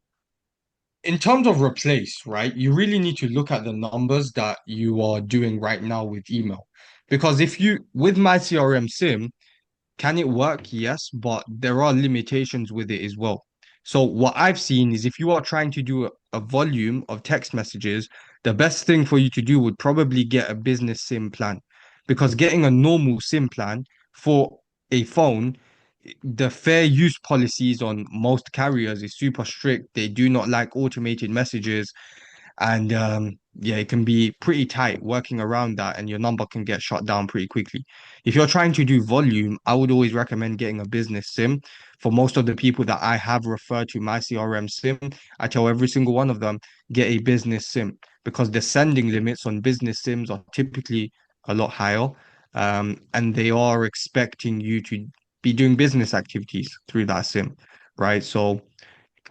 in terms of replace, right, you really need to look at the numbers that you are doing right now with email. Because if you, with my CRM sim, can it work? Yes, but there are limitations with it as well. So what I've seen is if you are trying to do a volume of text messages, the best thing for you to do would probably get a business SIM plan because getting a normal SIM plan for a phone the fair use policies on most carriers is super strict. They do not like automated messages. And yeah, it can be pretty tight working around that, and your number can get shut down pretty quickly. If you're trying to do volume, I would always recommend getting a business SIM. For most of the people that I have referred to my CRM SIM, I tell every single one of them, get a business SIM because the sending limits on business SIMs are typically a lot higher. And they are expecting you to be doing business activities through that SIM, right? So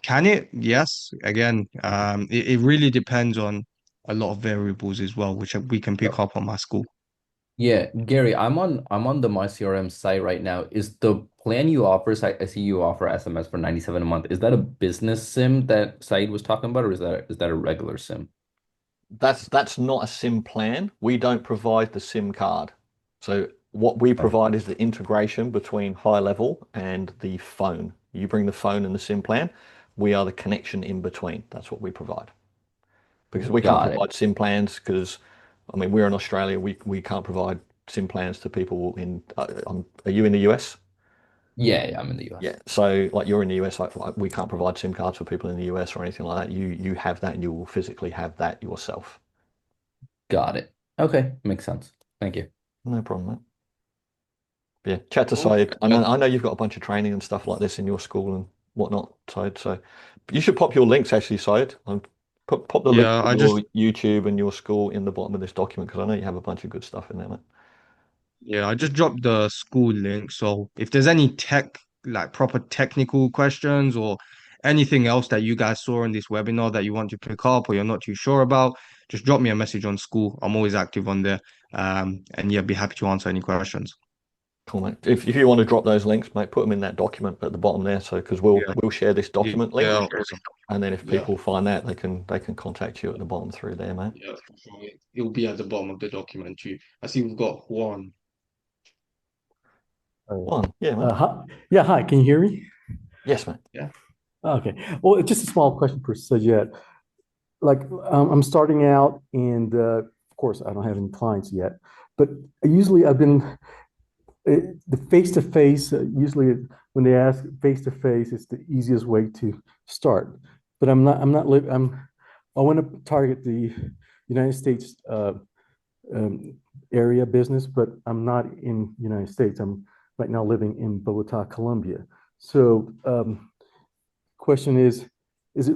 can it? Yes. Again, it really depends on a lot of variables as well, which we can pick up on my school. Yeah, Gary, I'm on the myCRM site right now. Is the plan you offer, I see you offer SMS for 97 a month. Is that a business SIM that Said was talking about, or is that a regular SIM? That's not a SIM plan. We don't provide the SIM card. So what we Oh, provide is the integration between high level and the phone. You bring the phone and the SIM plan. We are the connection in between. That's what we provide. Because we can't got it. provide SIM plans because I mean we're in Australia. We can't provide SIM plans to people in. Are you in the US? Yeah, yeah, I'm in the Yeah. US. So like you're in the US, like we can't provide SIM cards for people in the US or anything like that. You have that and you will physically have that yourself. Got it. Okay, makes sense. Thank you. No problem, mate. Yeah, chat Okay. aside, I know you've got a bunch of training and stuff like this in your school and whatnot, Syed. So you should pop your links actually, Syed. Pop the link Yeah, to your YouTube and your school in the bottom of this document because I know you have a bunch of good stuff in there, mate. I just dropped the school link. So if there's any like proper technical questions or anything else that you guys saw in this webinar that you want to pick up or you're not too sure about, just drop me a message on school. I'm always active on there. And yeah, be happy to answer any questions. Cool, mate. If you want to drop those links, mate, put them in that document at the bottom there. So because Yeah. we'll share this document link, Yeah, awesome. and then if Yeah. people find that, they can contact you at the bottom through there, mate. Yeah, it will be at the bottom of the document too. I see we've got Juan. Oh, One, yeah, mate. hi. Yeah, hi. Can you hear me? Yes, mate. Yeah. Okay. Well, just a small question for Sajid. Like, I'm starting out, and of course, I don't have any clients yet. But usually, I've been the face to face. Usually, when they ask face to face, it's the easiest way to start. But I'm not. I'm not. I want to target the United States um, area business, but I'm not in United States. I'm right now living in Bogota, Colombia. So, question is it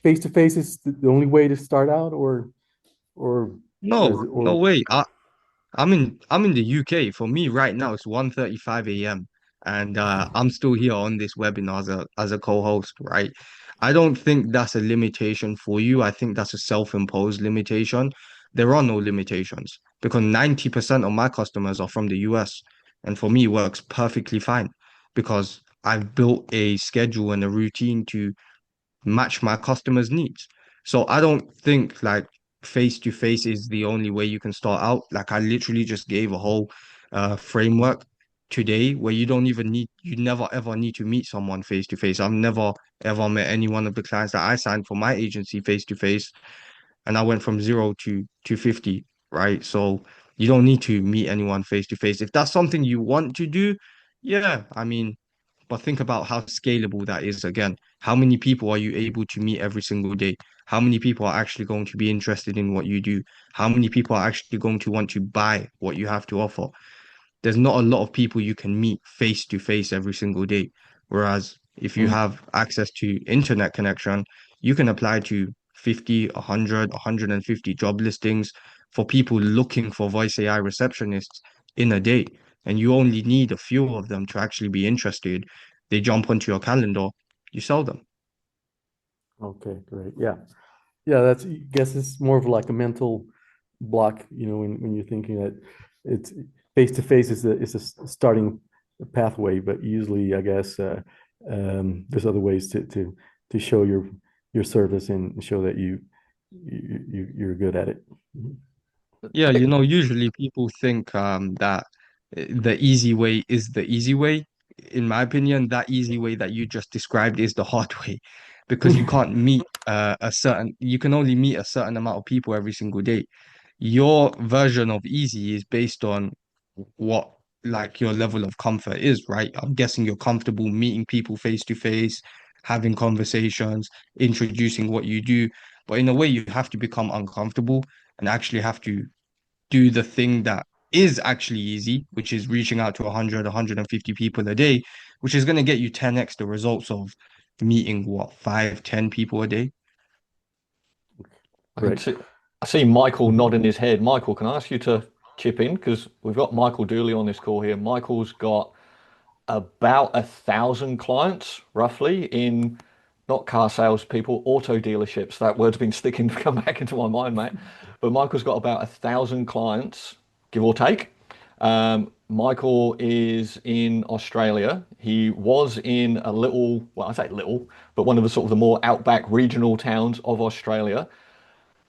face to face is the only way to start out, or No, does it, no or way. I'm in the UK. For me right now it's 1:35 a.m. and I'm still here on this webinar as a co-host, right? I don't think that's a limitation for you. I think that's a self-imposed limitation. There are no limitations because 90% of my customers are from the US, and for me it works perfectly fine because I've built a schedule and a routine to match my customers' needs. So I don't think like face to face is the only way you can start out. Like I literally just gave a whole framework today where you never ever need to meet someone face to face. I've never ever met any one of the clients that I signed for my agency face to face, and I went from 0 to 50, right? So you don't need to meet anyone face to face. If that's something you want to do, yeah, I mean, but think about how scalable that is again. How many people are you able to meet every single day? How many people are actually going to be interested in what you do? How many people are actually going to want to buy what you have to offer? There's not a lot of people you can meet face to face every single day. Whereas if you Mm. have access to internet connection, you can apply to 50, 100, 150 job listings for people looking for voice AI receptionists in a day. And you only need a few of them to actually be interested. They jump onto your calendar, you sell them. okay, great, yeah, yeah. That's I guess it's more of like a mental block, when you're thinking that it's face to face is a starting pathway, but usually, I guess, there's other ways to show your service and show that you're good at it. Mhm. Yeah, usually people think that the easy way is the easy way. In my opinion, that easy way that you just described is the hard way because you can only meet a certain amount of people every single day. Your version of easy is based on what like your level of comfort is, right? I'm guessing you're comfortable meeting people face to face, having conversations, introducing what you do. But in a way, you have to become uncomfortable and actually have to do the thing that is actually easy, which is reaching out to 100, 150 people a day, which is going to get you 10x the results of meeting what, 5, 10 people a day. I can Great. see, I see Michael nodding his head. Michael, can I ask you to chip in? Because we've got Michael Dooley on this call here. Michael's got about 1,000 clients, roughly, in not car salespeople, auto dealerships. That word's been sticking to come back into my mind, mate. But Michael's got about 1,000 clients, give or take. Michael is in Australia. He was in a little, well, I say little, but one of the sort of the more outback regional towns of Australia.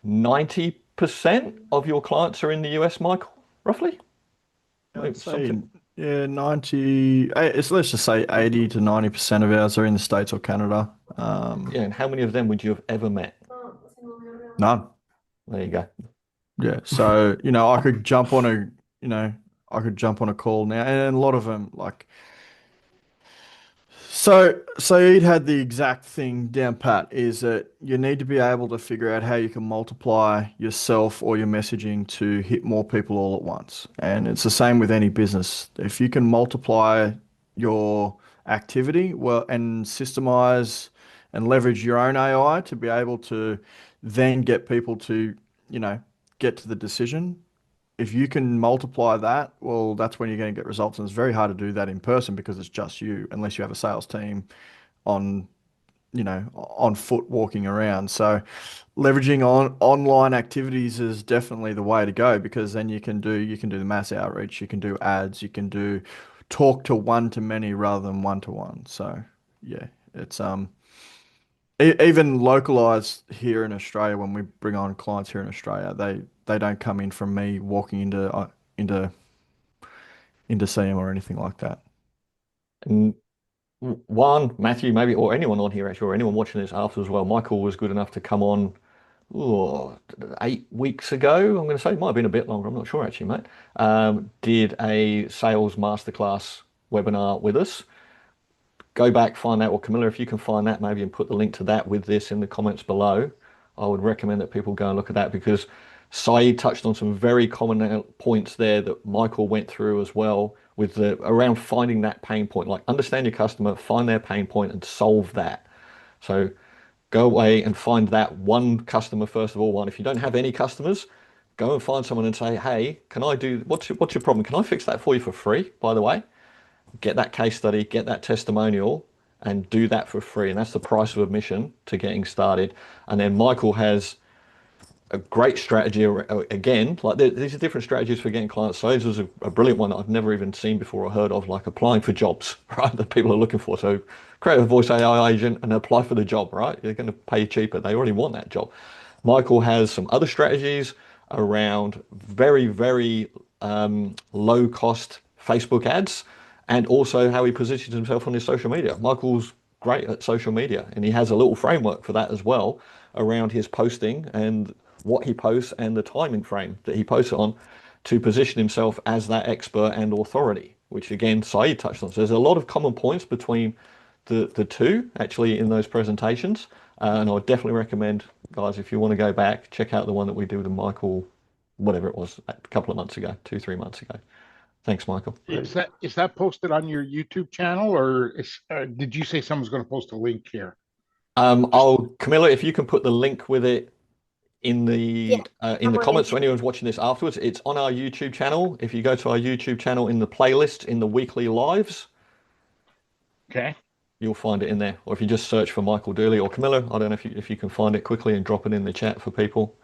90% of your clients are in the US, Michael, roughly? I'd Maybe say, something. yeah, 90, let's just say 80 to 90% of ours are in the States or Canada. Yeah, and how many of them would you have ever met? None. There you go. Yeah. So, I could jump on I could jump on a call now, and a lot of them, like, so Saeed had the exact thing down pat, is that you need to be able to figure out how you can multiply yourself or your messaging to hit more people all at once. And it's the same with any business. If you can multiply your activity well and systemize and leverage your own AI to be able to then get people to, you know, get to the decision, if you can multiply that, well, that's when you're going to get results. And it's very hard to do that in person because it's just you, unless you have a sales team on, on foot walking around. So leveraging on online activities is definitely the way to go, because then you can do the mass outreach, you can do ads, you can do talk to one to many rather than one to one. So yeah, it's even localized here in Australia. When we bring on clients here in Australia, they don't come in from me walking into into CM or anything like that. And one, Matthew, maybe, or anyone on here actually, or anyone watching this after as well, Michael was good enough to come on, oh, 8 weeks ago. I'm going to say it might have been a bit longer. I'm not sure actually, mate. Did a sales masterclass webinar with us. Go back, find that, or Camilla, if you can find that maybe and put the link to that with this in the comments below, I would recommend that people go and look at that, because Saeed touched on some very common points there that Michael went through as well, with the around finding that pain point. Like, understand your customer, find their pain point and solve that. So go away and find that one customer first of all. One, if you don't have any customers, go and find someone and say, hey, can I do, what's your problem? Can I fix that for you for free, by the way? Get that case study, get that testimonial, and do that for free. And that's the price of admission to getting started. And then Michael has a great strategy again. Like, these are different strategies for getting clients. So this was a brilliant one that I've never even seen before or heard of, like applying for jobs, right? That people are looking for. So create a voice AI agent and apply for the job, right? They're going to pay cheaper. They already want that job. Michael has some other strategies around very, very low cost Facebook ads, and also how he positions himself on his social media. Michael's great at social media, and he has a little framework for that as well, around his posting and what he posts and the timing frame that he posts it on, to position himself as that expert and authority, which again Saeed touched on. So there's a lot of common points between the two actually in those presentations. And I would definitely recommend, guys, if you want to go back, check out the one that we did with Michael, whatever it was, a couple of months ago, 2, 3 months ago. Thanks, Michael. Is that posted on your YouTube channel, or did you say someone's going to post a link here? Camilla, if you can put the link with it in Yeah, the I'm on comments, so YouTube. anyone's watching this afterwards, it's on our YouTube channel. If you go to our YouTube channel, in the playlist in the weekly lives, Okay. you'll find it in there. Or if you just search for Michael Dooley or Camilla, I don't know if you can find it quickly and drop it in the chat for people.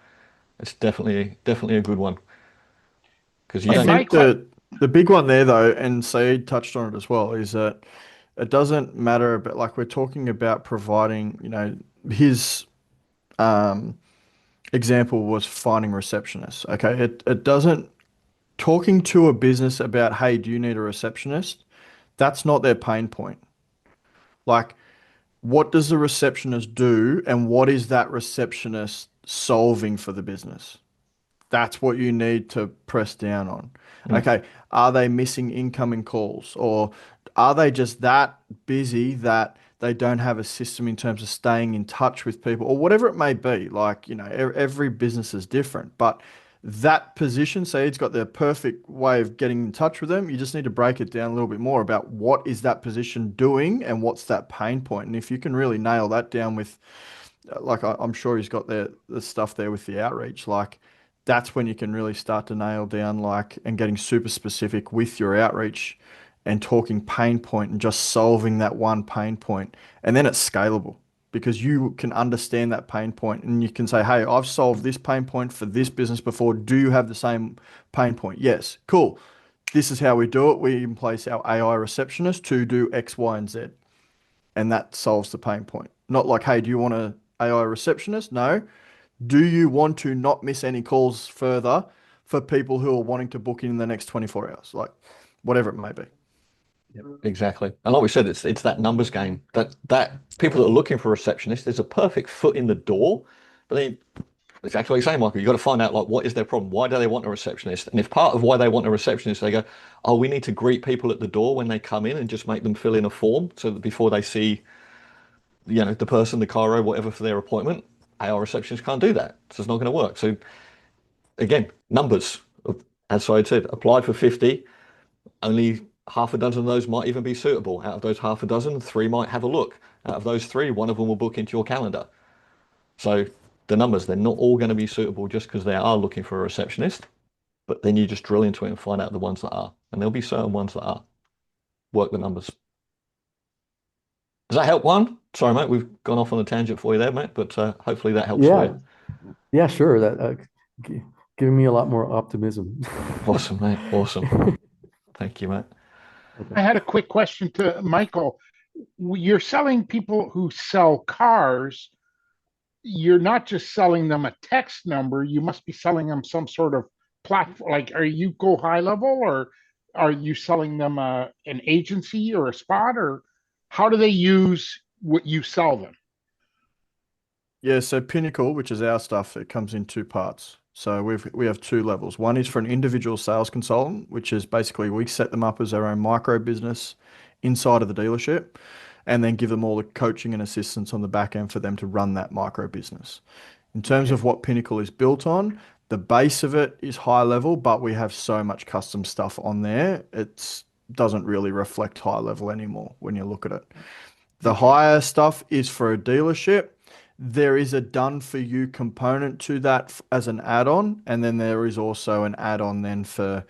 It's definitely a good one, because you I And don't. my think the big one there though, and Saeed touched on it as well, is that it doesn't matter, but like we're talking about providing, his um example was finding receptionists. Okay. It doesn't, talking to a business about, hey, do you need a receptionist? That's not their pain point. Like, what does the receptionist do, and what is that receptionist solving for the business? That's what you need to press down on. Mm. Okay, are they missing incoming calls, or are they just that busy that they don't have a system in terms of staying in touch with people, or whatever it may be? Like, every business is different, but that position, say it's got the perfect way of getting in touch with them. You just need to break it down a little bit more about what is that position doing and what's that pain point. And if you can really nail that down with, like, I'm sure he's got the stuff there with the outreach, like that's when you can really start to nail down, like, and getting super specific with your outreach and talking pain point and just solving that one pain point. And then it's scalable because you can understand that pain point and you can say, hey, I've solved this pain point for this business before. Do you have the same pain point? Yes. Cool. This is how we do it. We in place our AI receptionist to do X, Y, and Z. And that solves the pain point. Not like, hey, do you want an AI receptionist? No. Do you want to not miss any calls further for people who are wanting to book in the next 24 hours? Like, whatever it may be. Exactly. And like we said, it's that numbers game. That people that are looking for a receptionist, there's a perfect foot in the door, but then it's actually the same, Michael. You've got to find out, like, what is their problem? Why do they want a receptionist? And if part of why they want a receptionist, they go, oh, we need to greet people at the door when they come in and just make them fill in a form so that before they see, the person, the chiro, whatever for their appointment, our receptionist can't do that. So it's not going to work. So again, numbers. As I said, applied for 50, only half a dozen of those might even be suitable. Out of those half a dozen, three might have a look. Out of those three, one of them will book into your calendar. So the numbers, they're not all going to be suitable just because they are looking for a receptionist, but then you just drill into it and find out the ones that are. And there'll be certain ones that are. Work the numbers. Does that help, one? Sorry, mate, we've gone off on a tangent for you there, mate, but hopefully that helps for Yeah, you. yeah, sure. That giving me a lot more optimism. Awesome, mate. Awesome. Thank you, mate. Okay. I had a quick question to Michael. You're selling people who sell cars. You're not just selling them a text number. You must be selling them some sort of platform. Like, are you go high level, or are you selling them an agency or a spot, or how do they use what you sell them? Yeah, so Pinnacle, which is our stuff, it comes in two parts. So we have two levels. One is for an individual sales consultant, which is basically we set them up as their own micro business inside of the dealership and then give them all the coaching and assistance on the back end for them to run that micro business. In terms Okay. of what Pinnacle is built on, the base of it is high level, but we have so much custom stuff on there. It doesn't really reflect high level anymore when you look at it. The Okay. higher stuff is for a dealership. There is a done for you component to that as an add-on, and then there is also an add-on then for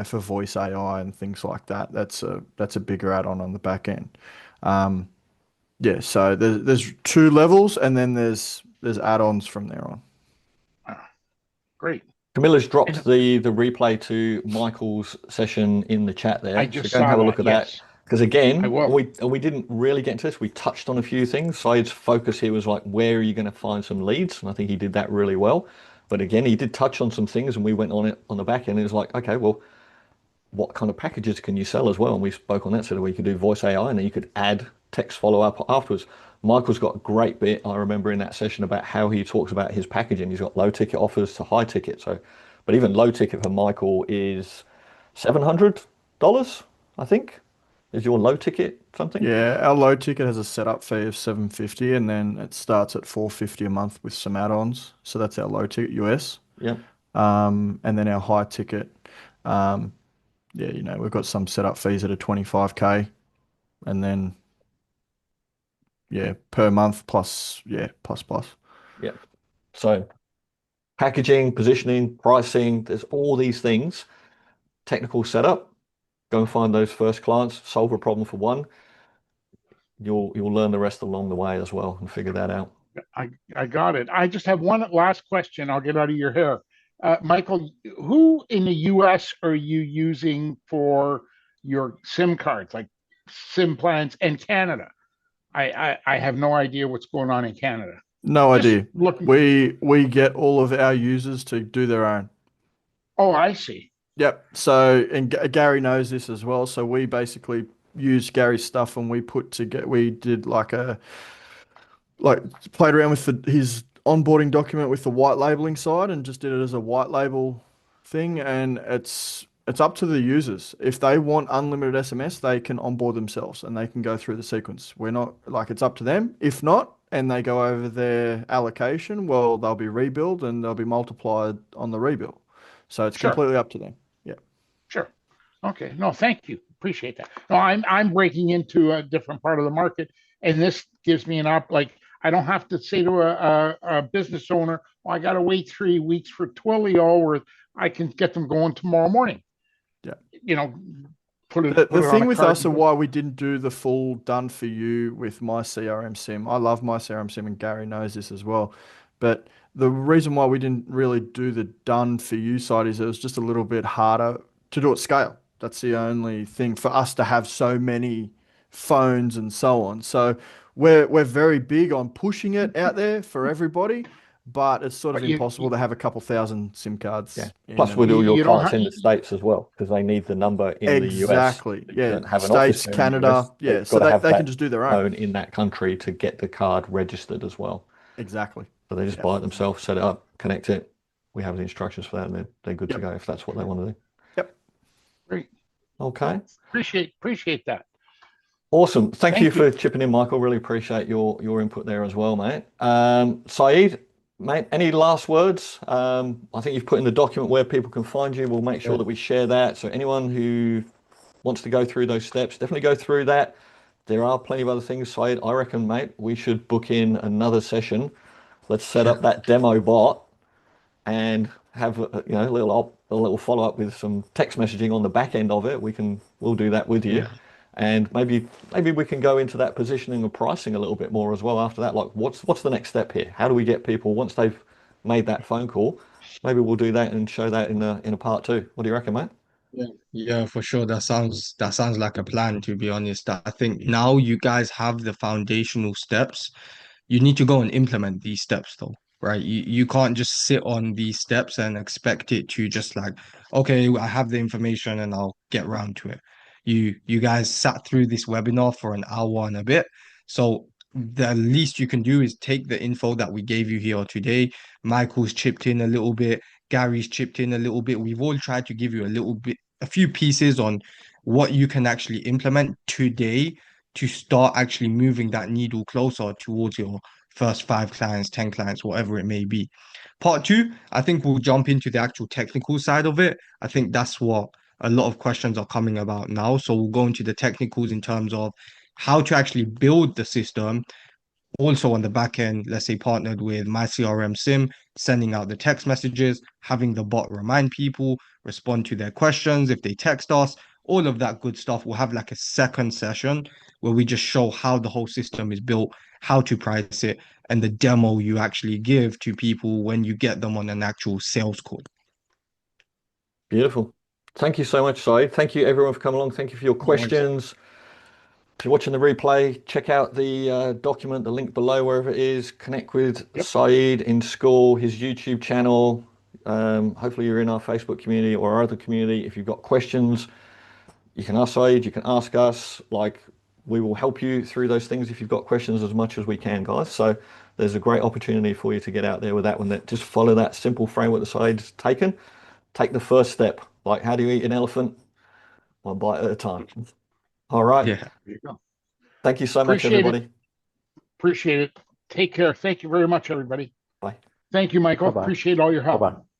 for voice AI and things like that. That's a bigger add-on on the back end. Um, yeah, so there's two levels, and then there's add-ons from there on. Ah, great. Camilla's dropped And the replay to Michael's session in the chat I there. So just go and saw have a that. look at that. Yes, Because I again, will. we didn't really get into this. We touched on a few things. Said's focus here was like, where are you going to find some leads? And I think he did that really well. But again, he did touch on some things and we went on it on the back end. It was like, okay, well, what kind of packages can you sell as well? And we spoke on that so that we could do voice AI and then you could add text follow up afterwards. Michael's got a great bit, I remember in that session about how he talks about his packaging. He's got low ticket offers to high ticket. So, but even low ticket for Michael is $700, I think. Is your low ticket something? Yeah, our low ticket has a setup fee of 750, and then it starts at 450 a month with some add-ons. So that's our low ticket US. Yeah. And then our high ticket, um, yeah, we've got some setup fees that are 25K, and then yeah, per month plus, yeah, plus. Yeah. So packaging, positioning, pricing, there's all these things. Technical setup, go and find those first clients, solve a problem for one. You'll learn the rest along the way as well and figure that out. I got it. I just have one last question. I'll get out of your hair. Michael, who in the US are you using for your SIM cards, like SIM plans, and Canada? I have no idea what's going on in Canada. No Just idea. looking. We get all of our users to do their own. Oh, I see. Yep. So, and Gary knows this as well. So we basically used Gary's stuff and we did like played around with his onboarding document with the white labeling side and just did it as a white label thing. And it's up to the users. If they want unlimited SMS, they can onboard themselves and they can go through the sequence. We're not like it's up to them. If not, and they go over their allocation, well, they'll be rebilled and they'll be multiplied on the rebill. So it's Sure. completely up to them. Yeah. Sure. Okay. No, thank you. Appreciate that. No, I'm breaking into a different part of the market, and this gives me like I don't have to say to a business owner, well, I got to wait 3 weeks for Twilio, or I can get them going tomorrow morning. Yeah. You know, put it The on thing a with card us and and go. why we didn't do the full done for you with myCRMSIM, I love myCRMSIM and Gary knows this as well. But the reason why we didn't really do the done for you side is it was just a little bit harder to do at scale. That's the only thing for us to have so many phones and so on. So we're very big on pushing it out there for everybody, but it's sort of But impossible to have a couple thousand SIM cards Yeah. in Plus, with and all your you don't clients have. in the States as well, because they need the number in the US. exactly. You Yeah. don't have an office States, there in the US. Canada. Yeah. They've So got to have they can that just do their own. phone in that country to get the card registered as well. Exactly. So they just Yep. buy it themselves, set it up, connect it. We have the instructions for that, and they're good to Yep. go if that's what they want to do. Yep. Great. Okay. Appreciate that. Awesome. Thank you Thank you. for chipping in, Michael. Really appreciate your input there as well, mate. Saeed, mate, any last words? I think you've put in the document where people can find you. We'll make sure that we share that. So anyone who wants to go through those steps, definitely go through that. There are plenty of other things, Saeed. I reckon, mate, we should book in another session. Let's set up that demo bot and have a little follow up with some text messaging on the back end of it. We'll do that with you. Yeah. And maybe we can go into that positioning and pricing a little bit more as well after that. Like what's the next step here? How do we get people once they've made that phone call? Maybe we'll do that and show that in a part two. What do you reckon, mate? Yeah, for sure. That sounds like a plan, to be honest. I think now you guys have the foundational steps. You need to go and implement these steps though, right? You can't just sit on these steps and expect it to just like, okay, I have the information and I'll get round to it. You guys sat through this webinar for an hour and a bit. So the least you can do is take the info that we gave you here today. Michael's chipped in a little bit, Gary's chipped in a little bit. We've all tried to give you a few pieces on what you can actually implement today to start actually moving that needle closer towards your first 5 clients, 10 clients, whatever it may be. Part two, I think we'll jump into the actual technical side of it. I think that's what a lot of questions are coming about now. So we'll go into the technicals in terms of how to actually build the system. Also on the back end, let's say partnered with myCRMSIM, sending out the text messages, having the bot remind people, respond to their questions if they text us, all of that good stuff. We'll have like a second session where we just show how the whole system is built, how to price it, and the demo you actually give to people when you get them on an actual sales call. Beautiful. Thank you so much, Saeed. Thank you everyone for coming along. Thank you for your No worries. questions. If you're watching the replay, check out the document, the link below, wherever it is. Connect with Saeed in school, his YouTube channel. Hopefully you're in our Facebook community or our other community. If you've got questions, you can ask Saeed, you can ask us. Like, we will help you through those things if you've got questions as much as we can, guys. So there's a great opportunity for you to get out there with that one. That just follow that simple framework that Saeed's taken. Take the first step. Like, how do you eat an elephant? One bite at a time. All right. Yeah. There you go. Thank you so much, Appreciate it. everybody. Appreciate it. Take care. Thank you very much, everybody. Bye. Thank you, Michael. Bye-bye. Appreciate all your help. Bye-bye.